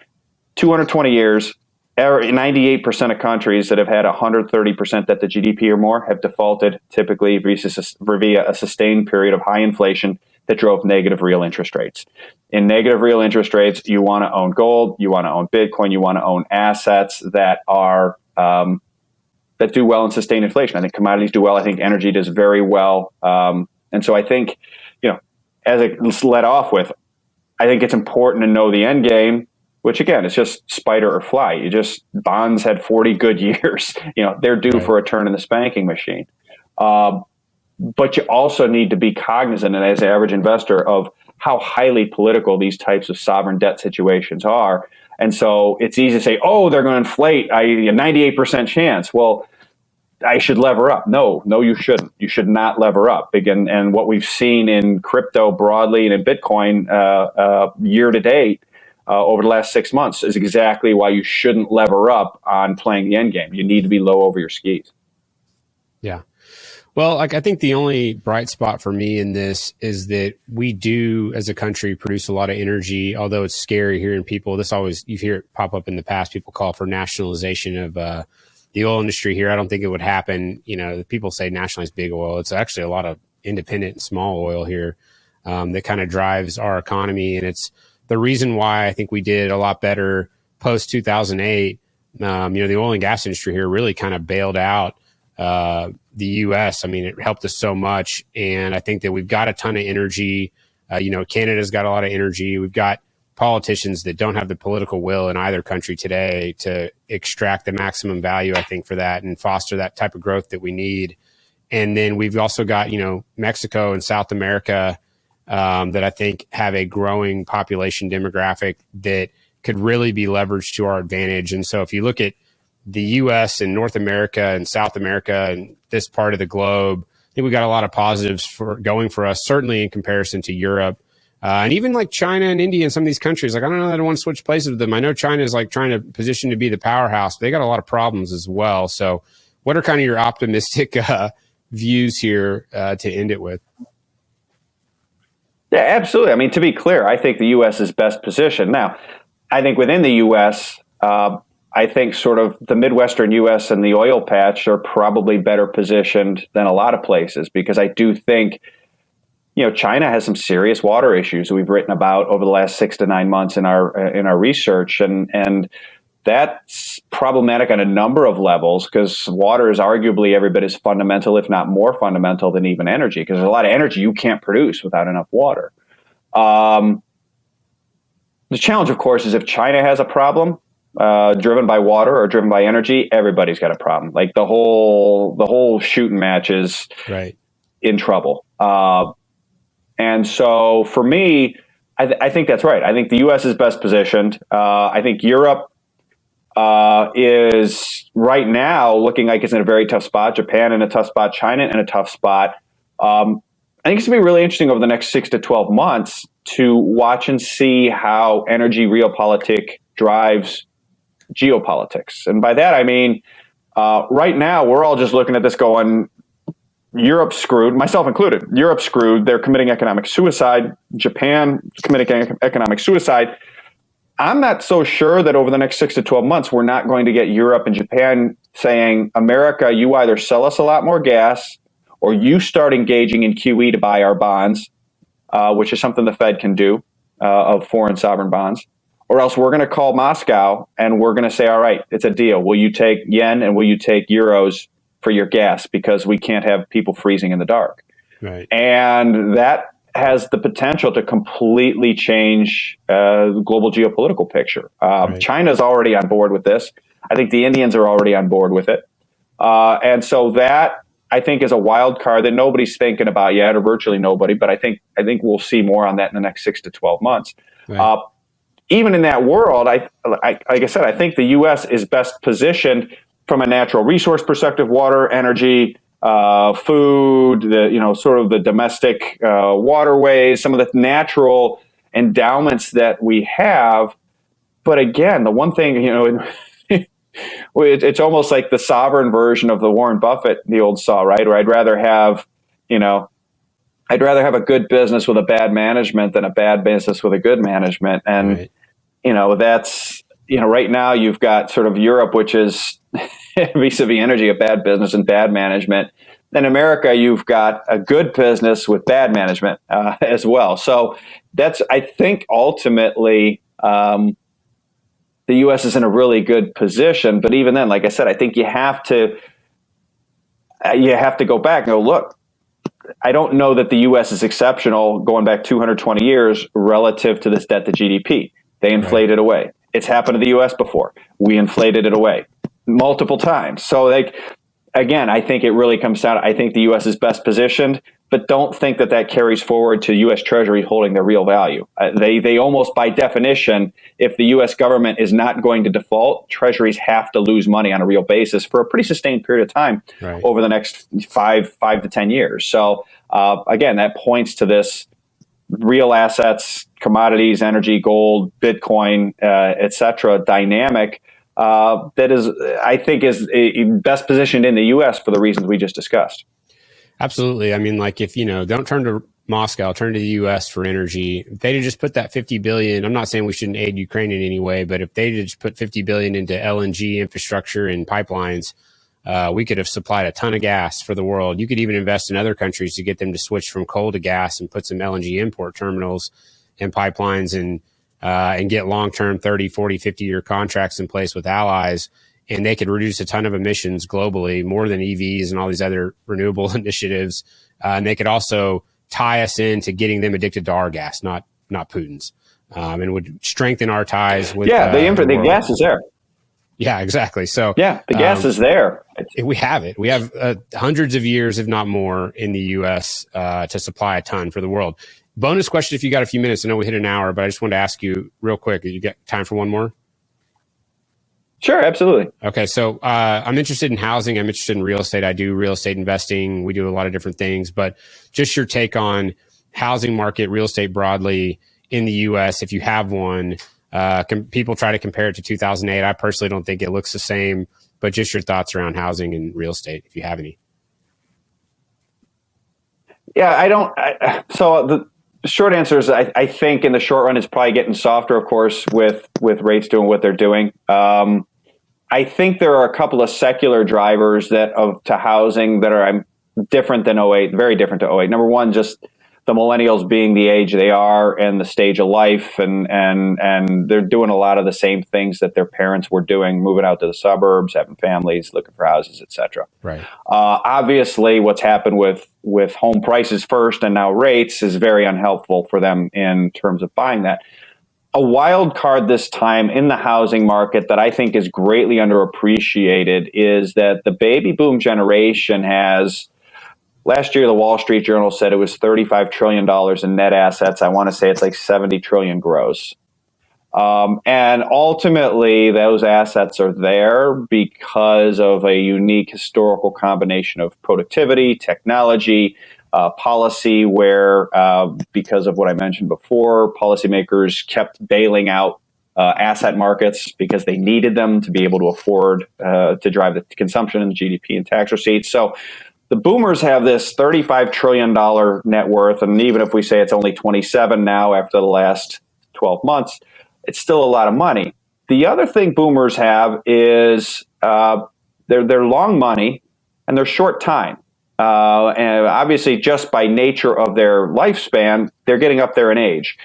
220 years. 98% of countries that have had 130% debt to GDP or more have defaulted, typically via a sustained period of high inflation that drove negative real interest rates. In negative real interest rates, you want to own gold, you want to own Bitcoin, you want to own assets that are that do well in sustained inflation. I think commodities do well. I think energy does very well. And so I think, as it's led off with, I think it's important to know the end game, which again, is just spider or fly. Bonds had 40 good years. They're due for a turn in the spanking machine. But you also need to be cognizant, and as an average investor, of how highly political these types of sovereign debt situations are. And so it's easy to say, oh, they're going to inflate. A 98% chance. Well, I should lever up. No, you shouldn't. You should not lever up. Again, and what we've seen in crypto broadly and in Bitcoin year to date, over the last 6 months is exactly why you shouldn't lever up on playing the end game. You need to be low over your skis. Yeah. Well, I think the only bright spot for me in this is that we do, as a country, produce a lot of energy, although it's scary hearing people, you hear it pop up in the past, people call for nationalization of the oil industry here. I don't think it would happen. People say nationalized big oil. It's actually a lot of independent and small oil here that kind of drives our economy. And it's the reason why I think we did a lot better post 2008. The oil and gas industry here really kind of bailed out the U.S. I mean, it helped us so much. And I think that we've got a ton of energy. Canada's got a lot of energy. We've got politicians that don't have the political will in either country today to extract the maximum value, I think, for that and foster that type of growth that we need. And then we've also got, Mexico and South America that I think have a growing population demographic that could really be leveraged to our advantage. And so if you look at the U.S. and North America and South America and this part of the globe, I think we got a lot of positives for going for us, certainly in comparison to Europe. And even like China and India and some of these countries, like, I don't know that I want to switch places with them. I know China is like trying to position to be the powerhouse, but they got a lot of problems as well. So what are kind of your optimistic views here to end it with? Yeah, absolutely. I mean, to be clear, I think the U.S. is best positioned. Now, I think within the U.S., I think sort of the Midwestern U.S. and the oil patch are probably better positioned than a lot of places, because I do think, China has some serious water issues we've written about over the last 6 to 9 months in our research, and that's problematic on a number of levels, because water is arguably every bit as fundamental, if not more fundamental, than even energy, because there's a lot of energy you can't produce without enough water. The challenge, of course, is if China has a problem driven by water or driven by energy, everybody's got a problem. Like the whole shooting match is right in trouble. And so for me, I think that's right. I think the U.S. is best positioned. I think Europe is right now looking like it's in a very tough spot. Japan in a tough spot. China in a tough spot. I think it's going to be really interesting over the next 6 to 12 months to watch and see how energy realpolitik drives geopolitics. And by that, I mean, right now, we're all just looking at this going, Europe's screwed, myself included. Europe's screwed. They're committing economic suicide. Japan is committing economic suicide. I'm not so sure that over the next 6 to 12 months, we're not going to get Europe and Japan saying, America, you either sell us a lot more gas or you start engaging in QE to buy our bonds, which is something the Fed can do of foreign sovereign bonds, or else we're going to call Moscow and we're going to say, all right, it's a deal. Will you take yen and will you take euros for your gas, because we can't have people freezing in the dark. Right. And that has the potential to completely change the global geopolitical picture. Right. China's already on board with this. I think the Indians are already on board with it. And so that, I think, is a wild card that nobody's thinking about yet, or virtually nobody, but I think we'll see more on that in the next 6 to 12 months. Right. Even in that world, like I said, I think the U.S. is best positioned from a natural resource perspective: water, energy, food, sort of the domestic waterways, some of the natural endowments that we have. But again, the one thing, it's almost like the sovereign version of the Warren Buffett, the old saw, right? Or I'd rather have a good business with a bad management than a bad business with a good management. And, right. That's, right now you've got sort of Europe, which is vis-a-vis energy, a bad business and bad management. In America, you've got a good business with bad management as well. So that's, I think, ultimately, the U.S. is in a really good position. But even then, like I said, I think you have to go back and go, look, I don't know that the U.S. is exceptional going back 220 years relative to this debt to GDP. They inflated away. It's happened to the U.S. before. We inflated it away multiple times. So, again, I think it really comes down to, I think the U.S. is best positioned, but don't think that carries forward to U.S. Treasury holding their real value. They almost, by definition, if the U.S. government is not going to default, Treasuries have to lose money on a real basis for a pretty sustained period of time over the next 5 to 10 years. So, again, that points to this real assets, commodities, energy, gold, Bitcoin, et cetera, dynamic that is, I think, is best positioned in the U.S. for the reasons we just discussed. Absolutely. I mean, like, if, don't turn to Moscow, turn to the U.S. for energy. If they'd just put that $50 billion, I'm not saying we shouldn't aid Ukraine in any way, but if they just put $50 billion into LNG infrastructure and pipelines, we could have supplied a ton of gas for the world. You could even invest in other countries to get them to switch from coal to gas and put some LNG import terminals and pipelines and get long-term 30, 40, 50-year contracts in place with allies. And they could reduce a ton of emissions globally, more than EVs and all these other renewable initiatives. And they could also tie us into getting them addicted to our gas, not Putin's, and would strengthen our ties with. The gas is there. Yeah, exactly. So the gas is there. We have it. We have hundreds of years, if not more, in the U.S. To supply a ton for the world. Bonus question: if you got a few minutes, I know we hit an hour, but I just wanted to ask you real quick. You got time for one more? Sure, absolutely. Okay, so I'm interested in housing. I'm interested in real estate. I do real estate investing. We do a lot of different things, but just your take on housing market, real estate broadly in the U.S. If you have one, people try to compare it to 2008. I personally don't think it looks the same, but just your thoughts around housing and real estate, if you have any. Yeah, I don't. So the short answer is I think in the short run it's probably getting softer, of course, with rates doing what they're doing. I think there are a couple of secular drivers to housing that are different than '08, very different to '08. Number one, just the millennials being the age they are and the stage of life, and they're doing a lot of the same things that their parents were doing, moving out to the suburbs, having families, looking for houses, etc. Right. Obviously, what's happened with home prices first and now rates is very unhelpful for them in terms of buying that. A wild card this time in the housing market that I think is greatly underappreciated is that the baby boom generation has, last year the Wall Street Journal said it was $35 trillion in net assets. I want to say it's like 70 trillion gross. And ultimately, those assets are there because of a unique historical combination of productivity, technology, policy, where because of what I mentioned before, policymakers kept bailing out asset markets because they needed them to be able to afford to drive the consumption and GDP and tax receipts. So the boomers have this $35 trillion net worth, and even if we say it's only 27 now after the last 12 months, it's still a lot of money. The other thing boomers have is they're long money and they're short time. And obviously, just by nature of their lifespan, they're getting up there in age.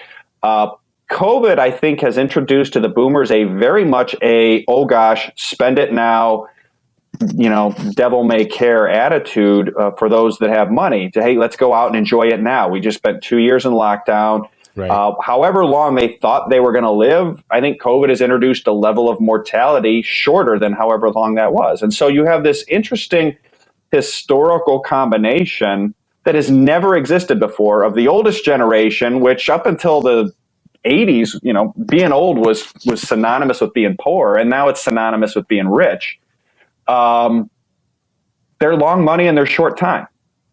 COVID, I think, has introduced to the boomers a very much oh gosh, spend it now, devil may care attitude for those that have money to, hey, let's go out and enjoy it now. We just spent 2 years in lockdown. Right. However long they thought they were going to live, I think COVID has introduced a level of mortality shorter than however long that was. And so you have this interesting historical combination that has never existed before of the oldest generation, which up until the 80s, being old was synonymous with being poor, and now it's synonymous with being rich. They're long money and they're short time.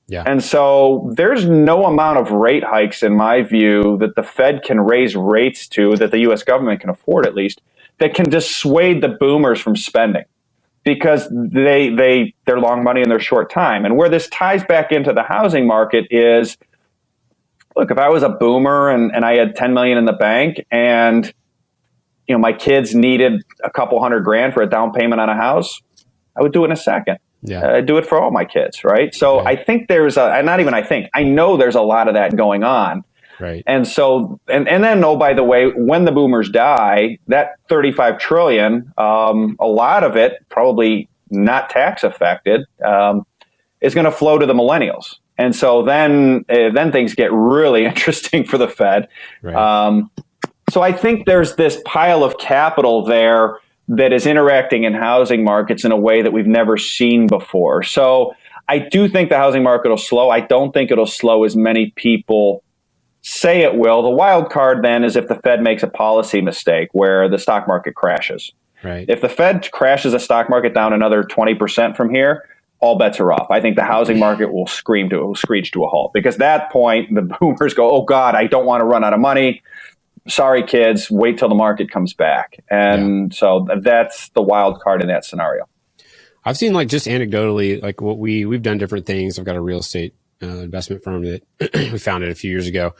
Yeah. And so there's no amount of rate hikes, in my view, that the Fed can raise rates to, that the U.S. government can afford at least, that can dissuade the boomers from spending, because they're long money and they're short time. And where this ties back into the housing market is, look, if I was a boomer and I had 10 million in the bank and my kids needed a couple $100,000 for a down payment on a house, I would do it in a second. Yeah. Do it for all my kids, right? So I think I know there's a lot of that going on. Right. And so, and then, oh, by the way, when the boomers die, that 35 trillion, a lot of it, probably not tax affected, is going to flow to the millennials. And so then things get really interesting for the Fed. Right. So I think there's this pile of capital there that is interacting in housing markets in a way that we've never seen before. So I do think the housing market will slow. I don't think it'll slow as many people say it will. The wild card then is if the Fed makes a policy mistake where the stock market crashes. Right. If the Fed crashes the stock market down another 20% from here, all bets are off. I think the housing market will screech to a halt, because at that point the boomers go, oh God, I don't want to run out of money. Sorry, kids, wait till the market comes back. And so that's the wild card in that scenario. I've seen, just anecdotally, what we've done different things. I've got a real estate investment firm that we founded a few years ago.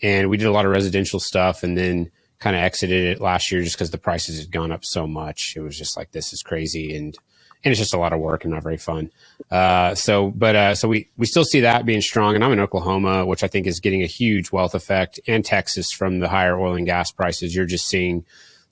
And we did a lot of residential stuff and then kind of exited it last year just because the prices had gone up so much. It was just like, this is crazy. And it's just a lot of work and not very fun. So we still see that being strong. And I'm in Oklahoma, which I think is getting a huge wealth effect, and Texas from the higher oil and gas prices. You're just seeing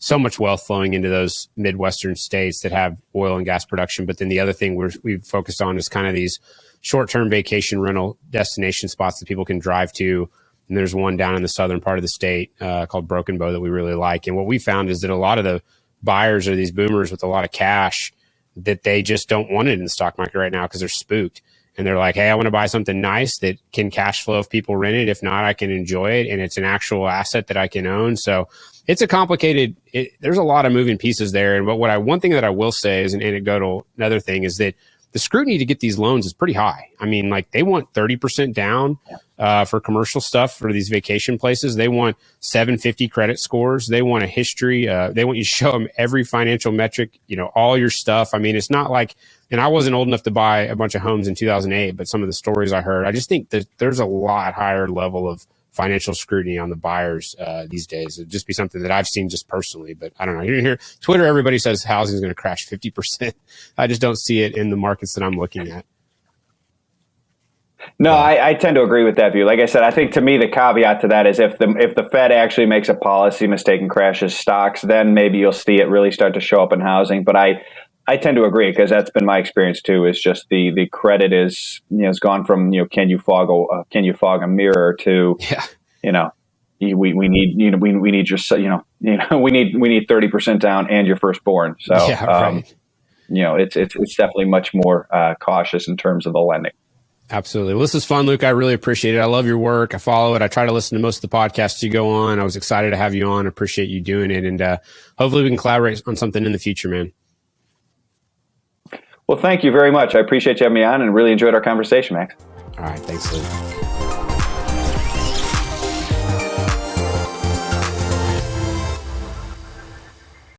so much wealth flowing into those Midwestern states that have oil and gas production. But then the other thing we've focused on is kind of these short-term vacation rental destination spots that people can drive to. And there's one down in the southern part of the state called Broken Bow that we really like. And what we found is that a lot of the buyers are these boomers with a lot of cash that they just don't want it in the stock market right now because they're spooked. And they're like, hey, I want to buy something nice that can cash flow if people rent it. If not, I can enjoy it. And it's an actual asset that I can own. So it's a complicated, there's a lot of moving pieces there. And one thing that I will say is an anecdotal, another thing is that the scrutiny to get these loans is pretty high. I mean, like they want 30% down for commercial stuff for these vacation places. They want 750 credit scores. They want a history. They want you to show them every financial metric, all your stuff. I mean, it's not like, and I wasn't old enough to buy a bunch of homes in 2008, but some of the stories I heard, I just think that there's a lot higher level of financial scrutiny on the buyers these days. It'd just be something that I've seen just personally, but I don't know. You're here, Twitter, everybody says housing is going to crash 50%. I just don't see it in the markets that I'm looking at. No, I tend to agree with that view. Like I said, I think to me, the caveat to that is if the Fed actually makes a policy mistake and crashes stocks, then maybe you'll see it really start to show up in housing. But I tend to agree because that's been my experience too. Is just the credit is it's gone from can you fog a mirror to we need we need your we need 30% down and your firstborn. So right. It's definitely much more cautious in terms of the lending. Absolutely. Well, this is fun, Luke. I really appreciate it. I love your work. I follow it. I try to listen to most of the podcasts you go on. I was excited to have you on. I appreciate you doing it. And hopefully we can collaborate on something in the future, man. Well, thank you very much. I appreciate you having me on and really enjoyed our conversation, Max. All right. Thanks, Luke.